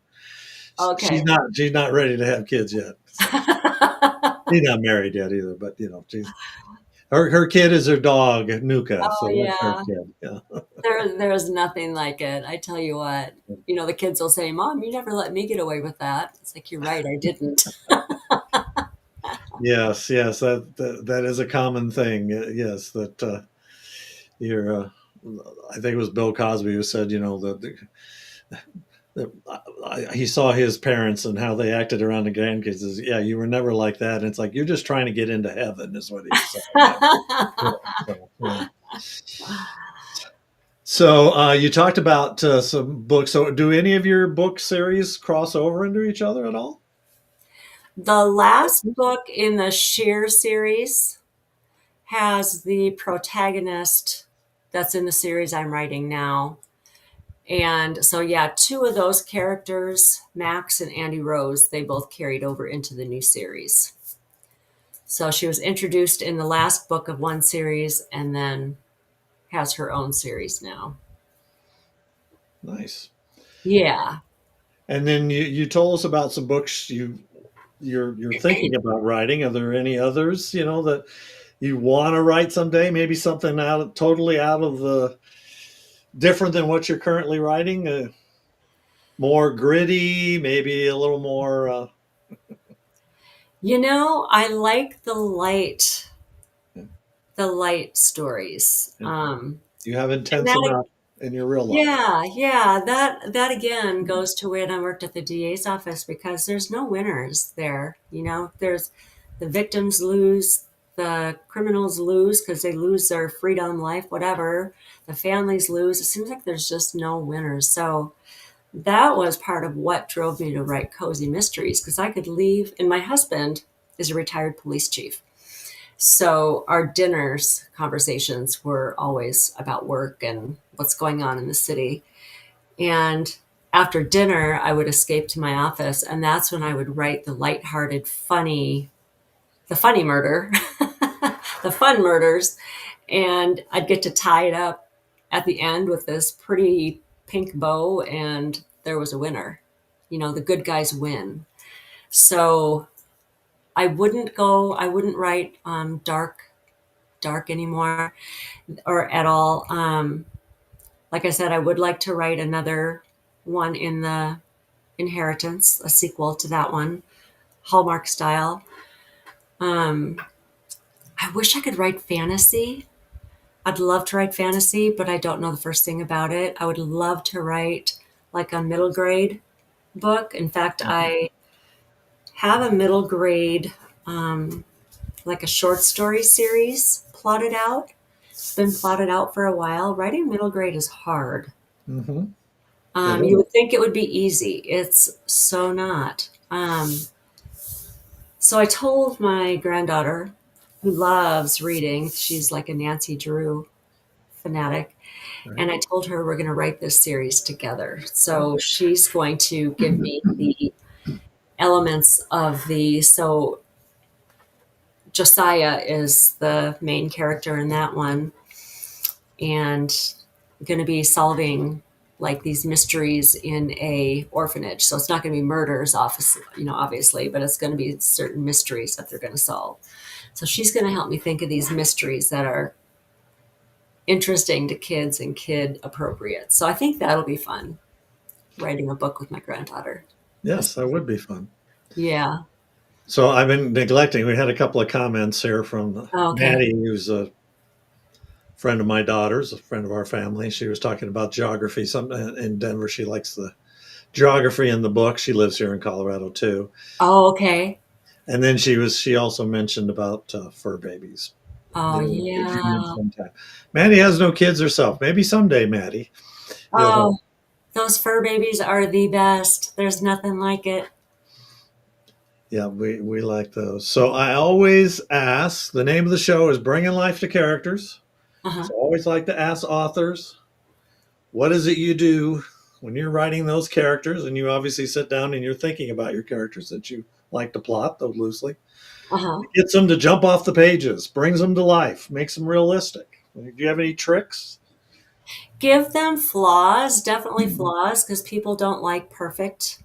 Okay. she's not ready to have kids yet. So she's not married yet either. But she's her kid is her dog Nuka. Oh, So that's her yeah. kid. Yeah. There's nothing like it. I tell you what. The kids will say, Mom, you never let me get away with that. It's like, you're right. I didn't. Yes, yes. That is a common thing. Yes, that you're. I think it was Bill Cosby who said, he saw his parents and how they acted around the grandkids. Is yeah, you were never like that. And it's like you're just trying to get into heaven, is what he was saying. Yeah, so, yeah. So you talked about some books. So do any of your book series cross over into each other at all? The last book in the Sheer series has the protagonist that's in the series I'm writing now. And so, yeah, two of those characters, Max and Andy Rose, they both carried over into the new series. So she was introduced in the last book of one series and then has her own series now. Nice. Yeah. And then you told us about some books you're thinking about writing. Are there any others, that you want to write someday? Maybe something totally out of the different than what you're currently writing, more gritty, maybe a little more. I like the light stories. You have And intense that enough in your real life. Yeah, that again goes to when I worked at the DA's office because there's no winners there. There's the victims lose, the criminals lose because they lose their freedom, life, whatever. The families lose. It seems like there's just no winners. So that was part of what drove me to write Cozy Mysteries because I could leave, and my husband is a retired police chief. So our dinners conversations were always about work and what's going on in the city. And after dinner, I would escape to my office, and that's when I would write the lighthearted, funny the funny murder, the fun murders, and I'd get to tie it up at the end with this pretty pink bow, and there was a winner. You know, the good guys win. So I wouldn't write dark anymore or at all. Like I said, I would like to write another one in the Inheritance, a sequel to that one, Hallmark style. Um, I wish I could write fantasy. I'd love to write fantasy, but I don't know the first thing about it. I would love to write like a middle grade book. In fact, I have a middle grade, um, like a short story series plotted out. It's been plotted out for a while. Writing middle grade is hard. Mm-hmm. It You is. would think it would be easy. It's so not. So I told my granddaughter, who loves reading, she's like a Nancy Drew fanatic, Right. and I told her we're going to write this series together. So she's going to give me the elements of the. So Josiah is the main character in that one, and going to be solving like these mysteries in a orphanage. So it's not going to be murders, obviously, but it's going to be certain mysteries that they're going to solve. So she's going to help me think of these mysteries that are interesting to kids and kid appropriate. So I think that'll be fun, writing a book with my granddaughter. Yes, that would be fun. Yeah. So I've been neglecting. We had a couple of comments here from Okay. Maddie, who's a friend of my daughter's, a friend of our family. She was talking about geography. Some in Denver, she likes the geography in the book. She lives here in Colorado too. Oh, okay. And then she also mentioned about fur babies. Oh, The human yeah. sometime. Maddie has no kids herself. Maybe someday, Maddie, you'll have. Oh, those fur babies are the best. There's nothing like it. Yeah, we like those. So I always ask. The name of the show is Bringing Life to Characters. Uh-huh. So I always like to ask authors, what is it you do when you're writing those characters? And you obviously sit down and you're thinking about your characters that you like to plot, though loosely. Uh-huh. It gets them to jump off the pages, brings them to life, makes them realistic. Do you have any tricks? Give them flaws, definitely flaws, because people don't like perfect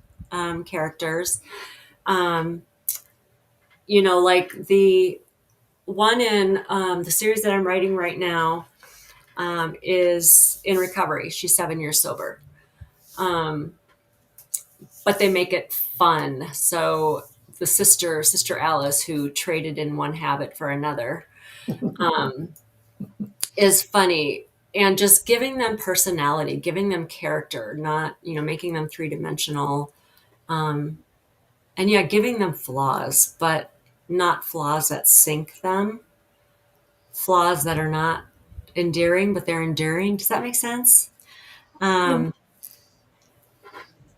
characters. Um, like the one in the series that I'm writing right now is in recovery. She's 7 years sober. Um, but they make it fun. So the Sister Alice, who traded in one habit for another, um, is funny. And just giving them personality, giving them character, not, making them three dimensional. Um, and yeah, giving them flaws, but not flaws that sink them, flaws that are not endearing, but they're enduring. Does that make sense? Um,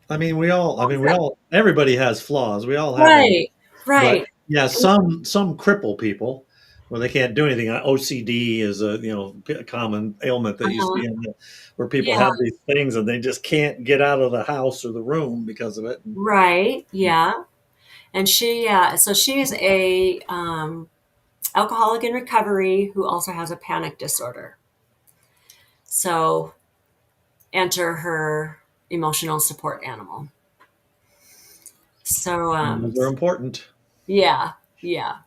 Everybody has flaws. We all have them. right, But right. yeah, some cripple people where they can't do anything. OCD is a common ailment that you Uh-huh. see where people Yeah, have these things and they just can't get out of the house or the room because of it. right. Yeah. And so she is a alcoholic in recovery who also has a panic disorder. So enter her emotional support animal. So Those are important. yeah, yeah.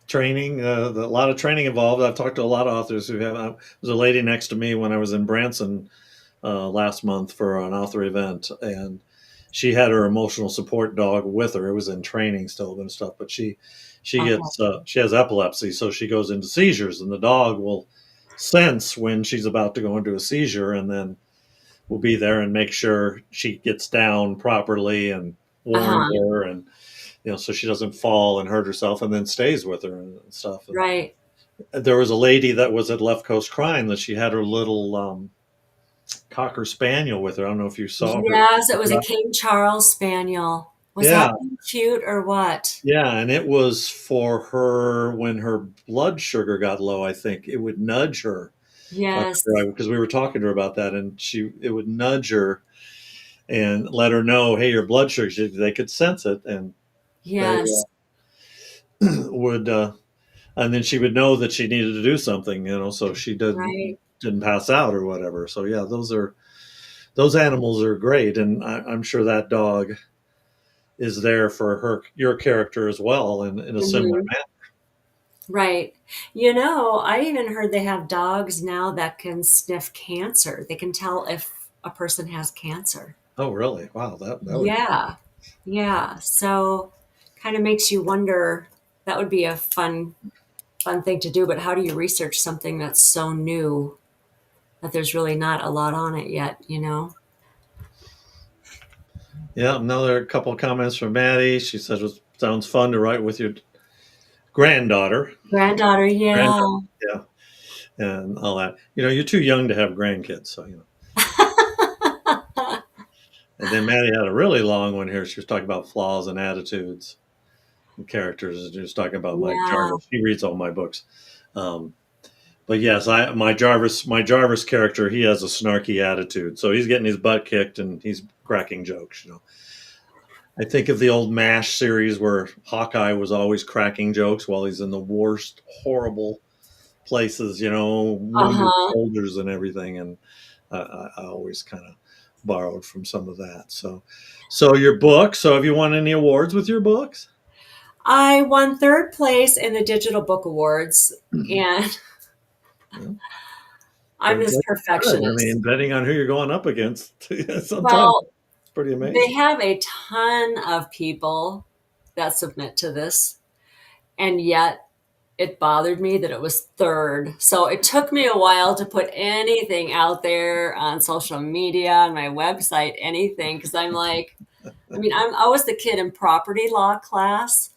Training, a lot of training involved. I've talked to a lot of authors who have. There was a lady next to me when I was in Branson last month for an author event, and she had her emotional support dog with her. It was in training still and stuff, but Okay. she has epilepsy, so she goes into seizures, and the dog will sense when she's about to go into a seizure, and then will be there and make sure she gets down properly and warns Uh-huh. her, and so she doesn't fall and hurt herself, and then stays with her and stuff. And Right. there was a lady that was at Left Coast crying that she had her little cocker spaniel with her. I don't know if you saw her. Yes, it was a King Charles Spaniel. Was that Yeah, cute or what? yeah, and it was for her when her blood sugar got low. I think it would nudge her, if I Yes. remember right, because we were talking to her about that, and it would nudge her and let her know, hey, your blood sugar. They could sense it, and they Yes. would, and then she would know that she needed to do something, so she Right. didn't pass out or whatever. So yeah, those animals are great, and I'm sure that dog is there for your character as well, in a similar Hmm. Right. I even heard they have dogs now that can sniff cancer. They can tell if a person has cancer. Oh, really? Wow, that would be. Yeah. Yeah. So kind of makes you wonder. That would be a fun thing to do, but how do you research something that's so new that there's really not a lot on it yet? Yeah, another couple of comments from Maddie. She says it sounds fun to write with your granddaughter. Granddaughter, yeah. Granddaughter, yeah, and all that. You're too young to have grandkids, so. And then Maddie had a really long one here. She was talking about flaws and attitudes and characters. She was talking about Mike Yeah. Jarvis. He reads all my books. Um, but yes, my Jarvis character, he has a snarky attitude. So he's getting his butt kicked and he's cracking jokes. I think of the old MASH series where Hawkeye was always cracking jokes while he's in the worst, horrible places, wounded Uh-huh. soldiers and everything. And I always kind of borrowed from some of that. So your book. So have you won any awards with your books? I won third place in the Digital Book Awards, and Yeah, I'm third this place is good. I perfectionist. mean, depending on who you're going up against, sometimes Well, it's pretty they amazing. have a ton of people that submit to this, and yet it bothered me that it was third. So it took me a while to put anything out there on social media, on my website, anything, because I'm like, I was the kid in property law class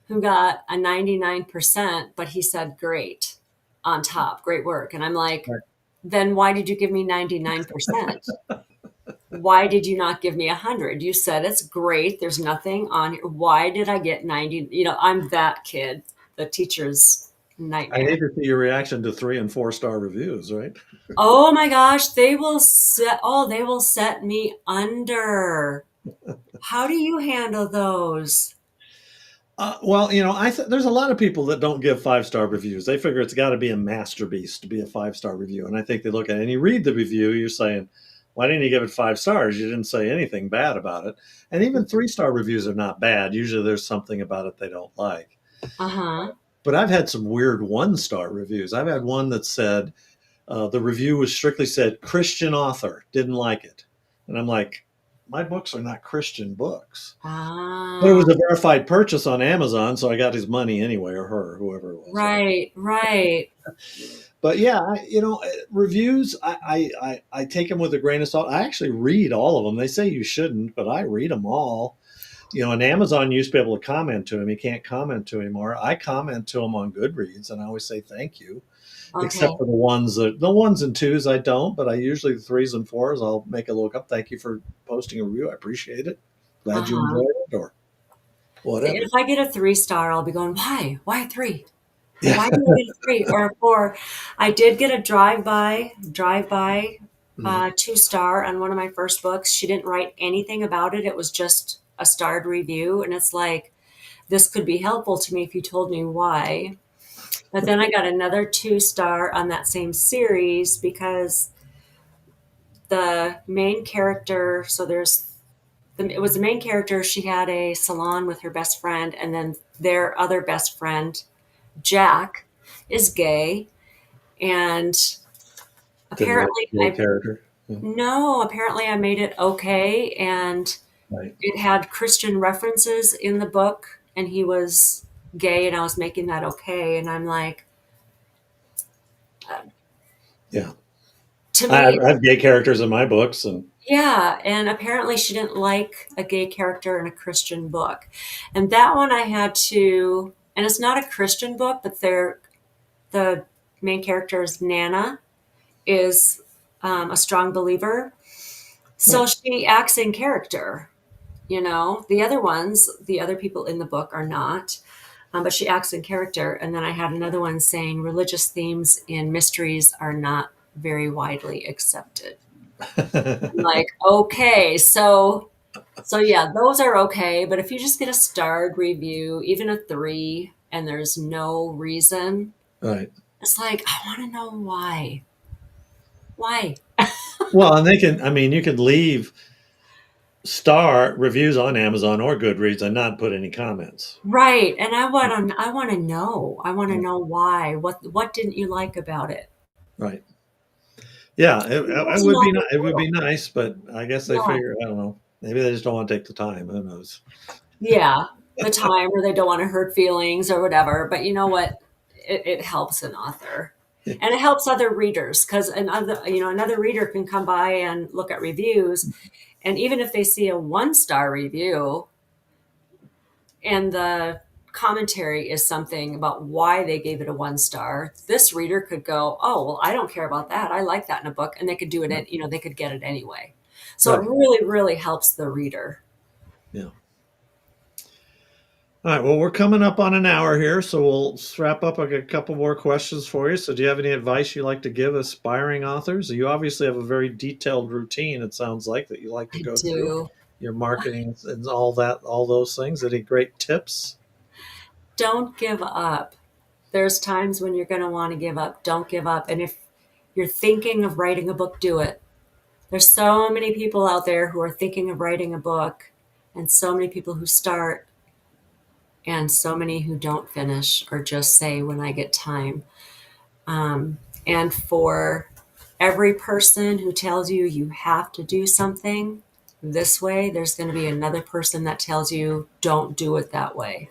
who got a 99%, but he said, great on top, great work. And I'm like, Right. then why did you give me 99%? Why did you not give me 100? You said it's great. There's nothing on here. Why did I get 90? I'm that kid, the teacher's I hate nightmare. to see your reaction to 3 and 4 star reviews, right? Oh my gosh, they will set me under. How do you handle those? Well, there's a lot of people that don't give 5 star reviews. They figure it's got to be a masterpiece to be a 5 star review, and I think they look at it and you read the review, you're saying, "Why didn't you give it 5 stars? You didn't say anything bad about it." And even 3 star reviews are not bad. Usually, there's something about it they don't like. Uh-huh. But I've had some weird 1 star reviews. I've had one that said the review was strictly said Christian author didn't like it, and I'm like, my books are not Christian books. But it Ah, was a verified purchase on Amazon, so I got his money anyway, or her, whoever it was. right, right. But yeah, reviews, I take them with a grain of salt. I actually read all of them. They say you shouldn't, but I read them all. And Amazon used to be able to comment to him. You can't comment to him anymore. I comment to him on Goodreads, and I always say thank you, except Okay. for the ones and twos I don't. But I usually the 3s and 4s. I'll make a look up. Thank you for posting a review. I appreciate it. Glad you Uh-huh. enjoyed it, or See, whatever. if I get a 3 star, I'll be going, why? Why three? Yeah. Why did I get a three or a four? I did get a drive by 2 star on one of my first books. She didn't write anything about it. It was just a starred review. And it's like, this could be helpful to me if you told me why. But then I got another 2 star on that same series because the main character, it was the main character. She had a salon with her best friend, and then their other best friend, Jack, is gay. And Didn't like apparently, the character. Yeah, I made it okay. And right. it had Christian references in the book, and he was gay, and I was making that okay. And I'm like, Yeah. to I have, me, I have gay characters in my books, and yeah. And apparently, she didn't like a gay character in a Christian book. And that one I had to, and it's not a Christian book, but the main character's Nana is a strong believer. So right. she acts in character. The other people in the book are not, but she acts in character. And then I had another one saying religious themes in mysteries are not very widely accepted. I'm like, okay, so yeah, those are okay. But if you just get a starred review, even a three, and there's no reason, Right. it's like, I want to know why. Why? Well, and they can, I mean, you can leave star reviews on Amazon or Goodreads and not put any comments. Right. And I want to know. I want to know why. What didn't you like about it? Right. Yeah, It it wasn't would be all the it would be world. nice, but I guess they Yeah. figure, I don't know, maybe they just don't want to take the time. Who knows? Yeah. The time or they don't want to hurt feelings or whatever. But you know what? It helps an author. And it helps other readers because another reader can come by and look at reviews. And even if they see a 1-star review, and the commentary is something about why they gave it a 1 star, this reader could go, oh, well, I don't care about that. I like that in a book. And they could do it, they could get it anyway. So it Right. really, really helps the reader. Yeah. All right. Well, we're coming up on an hour here, so we'll wrap up. I got a couple more questions for you. So, do you have any advice you like to give aspiring authors? You obviously have a very detailed routine. It sounds like that you like to I go through do. your marketing and all that, all those things. Any great tips? Don't give up. There's times when you're going to want to give up. Don't give up. And if you're thinking of writing a book, do it. There's so many people out there who are thinking of writing a book, and so many people who start, and so many who don't finish or just say, when I get time. And for every person who tells you you have to do something this way, there's going to be another person that tells you don't do it that way.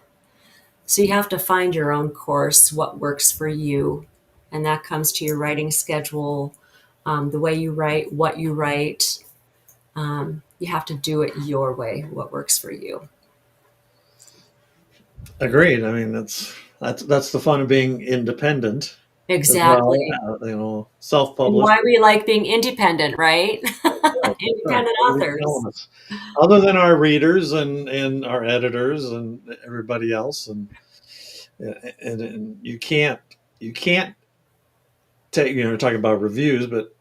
So you have to find your own course, what works for you. And that comes to your writing schedule, the way you write, what you write. You have to do it your way, what works for you. Agreed. I mean, that's the fun of being independent as well. Exactly. And Self-published. why we like being independent, right? Right, that's right. Independent Nobody's authors. telling us. Other than our readers and our editors and everybody else, and you can't take, talking about reviews, but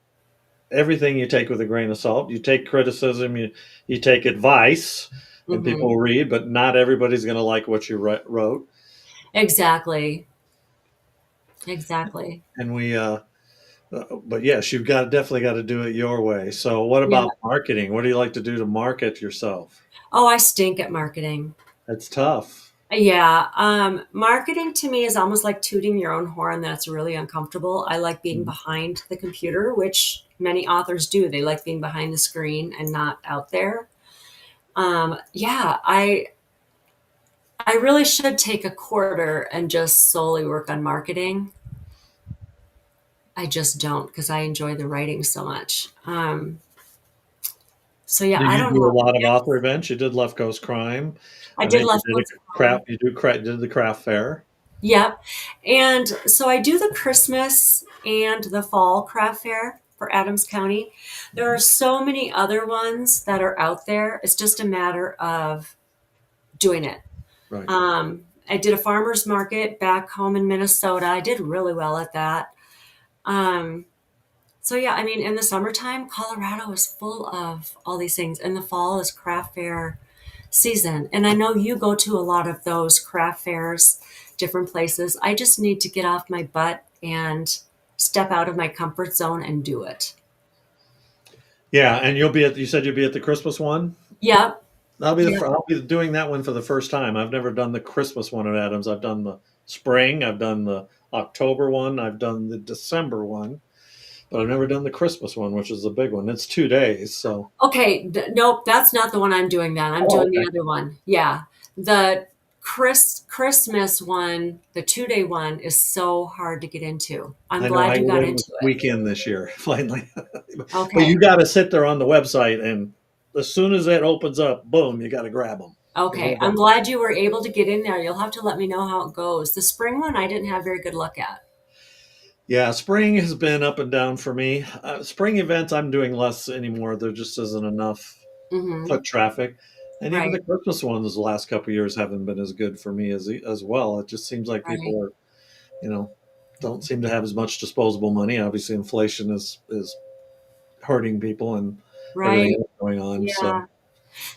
everything you take with a grain of salt. You take criticism, you take advice, and people Hmm. will read, but not everybody's going to like what you wrote. Exactly. Exactly. And but yes, you've definitely got to do it your way. So, what Yeah. about marketing? What do you like to do to market yourself? Oh, I stink at marketing. That's tough. Yeah. Marketing to me is almost like tooting your own horn. That's really uncomfortable. I like being Mhm. behind the computer, which many authors do. They like being behind the screen and not out there. Yeah, I really should take a quarter and just solely work on marketing. I just don't because I enjoy the writing so much. So yeah, Do I you don't do a know. lot of author events? You did Left Coast Crime. I I did think you Left did a Coast Crime. craft. Did the craft fair. Yep. And so I do the Christmas and the fall craft fair for Adams County. There are Mhm. so many other ones that are out there. It's just a matter of doing it. Right. I did a farmer's market back home in Minnesota. I did really well at that. Um, so yeah, I mean, in the summertime, Colorado is full of all these things. In the fall is craft fair season. And I know you go to a lot of those craft fairs, different places. I just need to get off my butt and step out of my comfort zone and do it. Yeah, and you said you'll be at the Christmas one. Yep. Yep. I'll be doing that one for the first time. I've never done the Christmas one at Adams. I've done the spring. I've done the October one. I've done the December one, but I've never done the Christmas one, which is the big one. It's 2 days. So. Okay. Nope. That's not the one I'm doing then. I'm Oh, doing the okay. other one. Yeah. The Christmas one, the 2 day one is so hard to get into. I'm I know glad I you get got in this into it. weekend this year, finally. But you Okay. got to sit there on the website, and as soon as it opens up, boom, you got to grab them. Okay. I'm glad you were able to get in there. You'll have to let me know how it goes. The spring one, I didn't have very good luck at. Yeah, spring has been up and down for me. Spring events, I'm doing less anymore. There just isn't enough Hmm. foot traffic, and even the Right. Christmas ones the last couple of years haven't been as good for me as well. It just seems like Right. people are, you know, don't seem to have as much disposable money. Obviously, inflation is hurting people and everything Right. else going on. So. Yeah.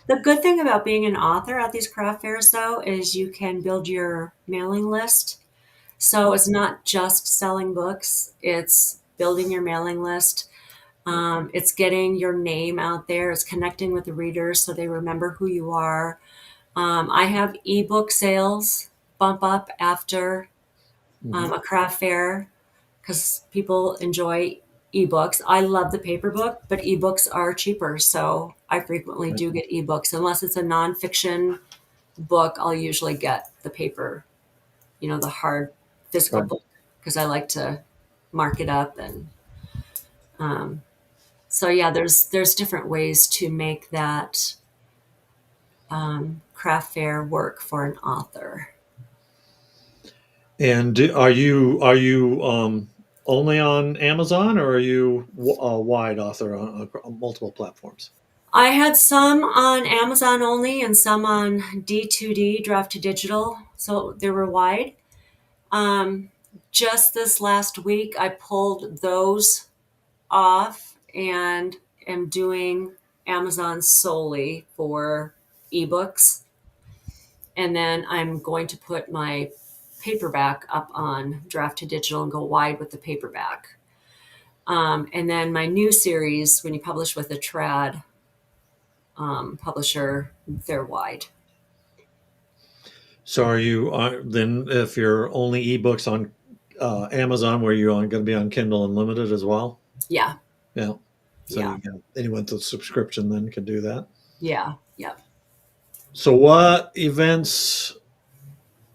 The good thing about being an author at these craft fairs, though, is you can build your mailing list. So it's not just selling books, it's building your mailing list. It's getting your name out there, it's connecting with the readers so they remember who you are. I have ebook sales bump up after Hmm. a craft fair because people enjoy ebooks. I love the paper book, but ebooks are cheaper. So I frequently Right. do get ebooks. Unless it's a nonfiction book, I'll usually get the paper, the hard physical Right. book because I like to mark it up. And so, yeah, there's different ways to make that craft fair work for an author. And are you only on Amazon, or are you a wide author on multiple platforms? I had some on Amazon only and some on D2D, draft to digital. So they were wide. Um, just this last week, I pulled those off and am doing Amazon solely for ebooks. And then I'm going to put my paperback up on draft to digital and go wide with the paperback. And then my new series, when you publish with a trad publisher, they're wide. So are you then, if you're only ebooks on Amazon, where you on going to be on Kindle Unlimited as well? Yeah, Yeah. So yeah, you got anyone with a subscription then can do that. yeah, yeah. So what events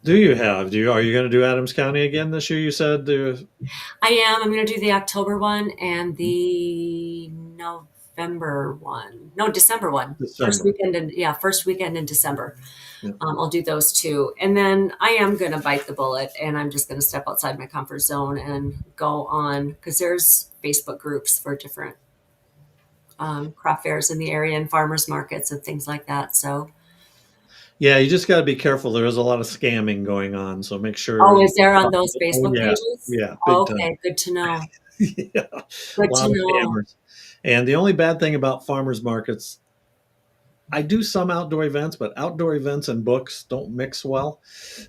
do you have? Are you going to do Adams County again this year? You said I am. I'm going to do the October one and the November one. No, December one. First December. weekend in yeah, first weekend in December. Yeah. I'll do those two, and then I am going to bite the bullet, and I'm just going to step outside my comfort zone and go on because there's Facebook groups for different craft fairs in the area and farmers markets and things like that. So, Yeah, you just got to be careful. There is a lot of scamming going on, so make sure oh, you. is there on those Oh Facebook yeah, pages? yeah, big time. Okay, good to know. Yeah, a Good to lot of know. scammers. And the only bad thing about farmers markets, I do some outdoor events, but outdoor events and books don't mix well.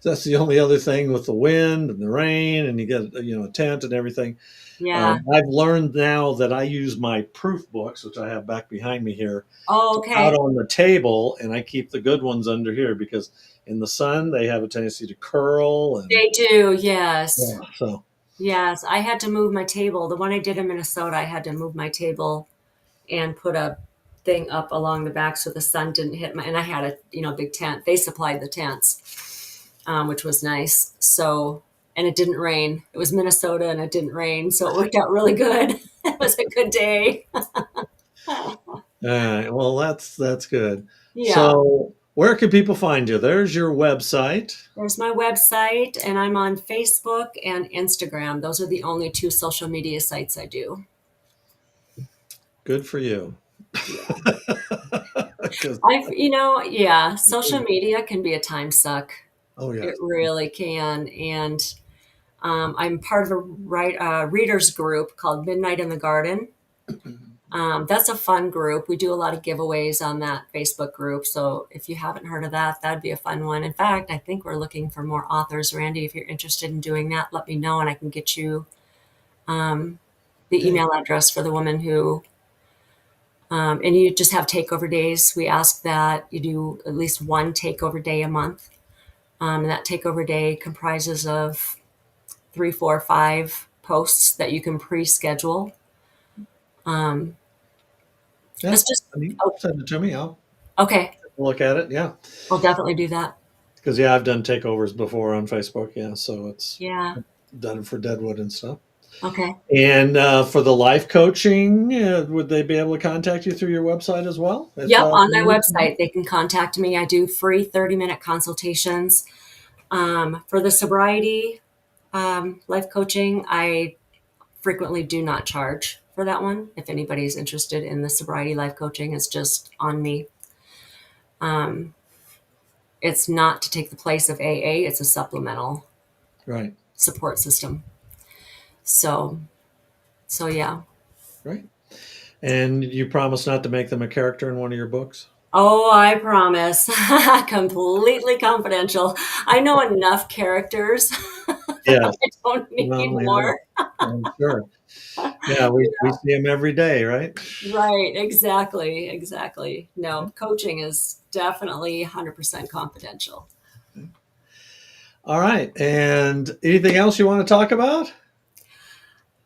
That's the only other thing with the wind and the rain, and you get a tent and everything. Yeah. I've learned now that I use my proof books, which I have back behind me here, Oh, out okay. on the table, and I keep the good ones under here because in the sun they have a tendency to curl and They do. Yes. yeah. So Yes. I had to move my table. The one I did in Minnesota, I had to move my table and put a thing up along the back so the sun didn't hit my, and I had a, big tent. They supplied the tents, which was nice. So, and it didn't rain. It was Minnesota and it didn't rain. So it worked out really good. It was a good day. all right, well that's good. Yeah. So where can people find you? There's your website. There's my website, and I'm on Facebook and Instagram. Those are the only two social media sites I do. Good for you. Yeah. 'Cause- Yeah, social media can be a time suck. oh It yes. really can. And I'm part of a readers group called Midnight in the Garden. That's a fun group. We do a lot of giveaways on that Facebook group. So if you haven't heard of that, that'd be a fun one. In fact, I think we're looking for more authors. Randy, if you're interested in doing that, let me know and I can get you the Okay. email address for the woman who, and you just have takeover days. We ask that you do at least one takeover day a month. And that takeover day comprises of 3, 4, 5 posts that you can pre-schedule. Um, Yeah. it's just, I mean, oh, send it to me. I'll okay. look at it. Yeah. I'll definitely do that. Because yeah, I've done takeovers before on Facebook. Yeah, so it's Yeah. done it for Deadwood and stuff. Okay. And for the life coaching, would they be able to contact you through your website as well? If Yep. On my website, they can contact me. I do free 30-minute consultations. For the sobriety life coaching, I frequently do not charge for that one. If anybody's interested in the sobriety life coaching, it's just on me. Um, it's not to take the place of AA, it's a supplemental right, support system. So, so yeah. right. And you promise not to make them a character in one of your books? Oh, I promise. Completely confidential. I know enough characters that I Yes. don't need Well, yeah, more. I'm sure. Yeah, we see him every day, right? Right, exactly, exactly. No, coaching is definitely 100% confidential. All right. And anything else you want to talk about?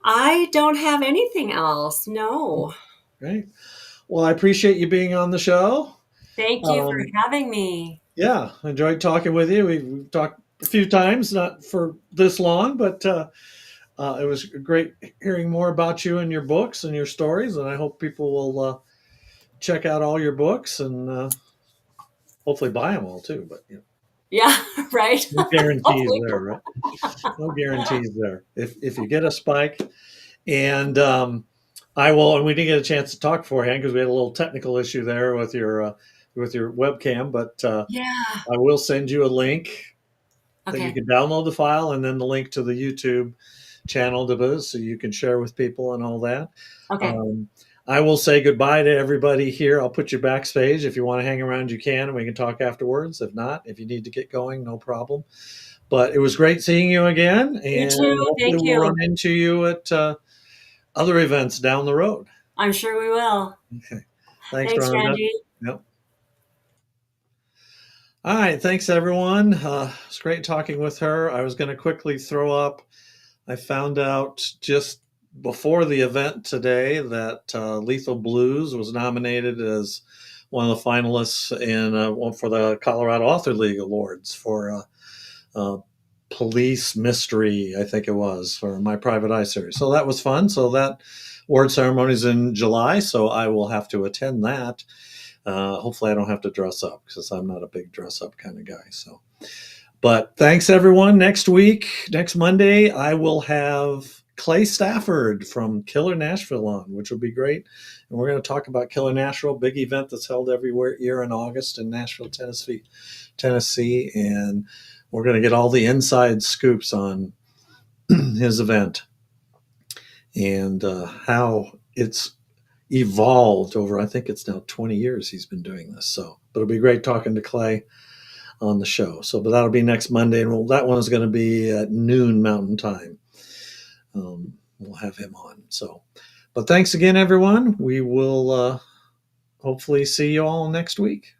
I don't have anything else. No. Great. Well, I appreciate you being on the show. Thank you for Um, having me. yeah, I enjoyed talking with you. We've talked a few times, not for this long, but it was great hearing more about you and your books and your stories. And I hope people will check out all your books and hopefully buy them all too. But Yeah, right. no guarantees Hopefully. there, right? No guarantees there. If you get a spike, and I will. And we didn't get a chance to talk beforehand because we had a little technical issue there with your webcam. But Yeah. I will send you a link that you Okay. can download the file, and then the link to the YouTube channel to this, so you can share with people and all that. Okay. Um, I will say goodbye to everybody here. I'll put you backstage. If you want to hang around, you can, and we can talk afterwards. If not, if you need to get going, no problem. But it was great seeing you again, You too. and hopefully Thank we'll you. run into you at other events down the road. I'm sure we will. Okay. Thanks, Thanks, Rhonda. Randy. Yep. All right. Thanks, everyone. It's great talking with her. I was going to quickly throw up. I found out just before the event today that Lethal Blues was nominated as one of the finalists in for the Colorado Author League Awards for uh, Police Mystery, I think it was, for My Private Eye series. So that was fun. So that award ceremony is in July, so I will have to attend that. Hopefully, I don't have to dress up because I'm not a big dress up kind of guy. So, but thanks everyone. Next week, next Monday, I will have Clay Stafford from Killer Nashville on, which will be great. And we're going to talk about Killer Nashville, big event that's held every year in August in Nashville, Tennessee, and we're going to get all the inside scoops on his event and how it's evolved over. I think it's now 20 years he's been doing this. So, but it'll be great talking to Clay on the show. So, but that'll be next Monday, and that one is going to be at noon Mountain Time. We'll have him on. So, but thanks again, everyone. We will hopefully see you all next week.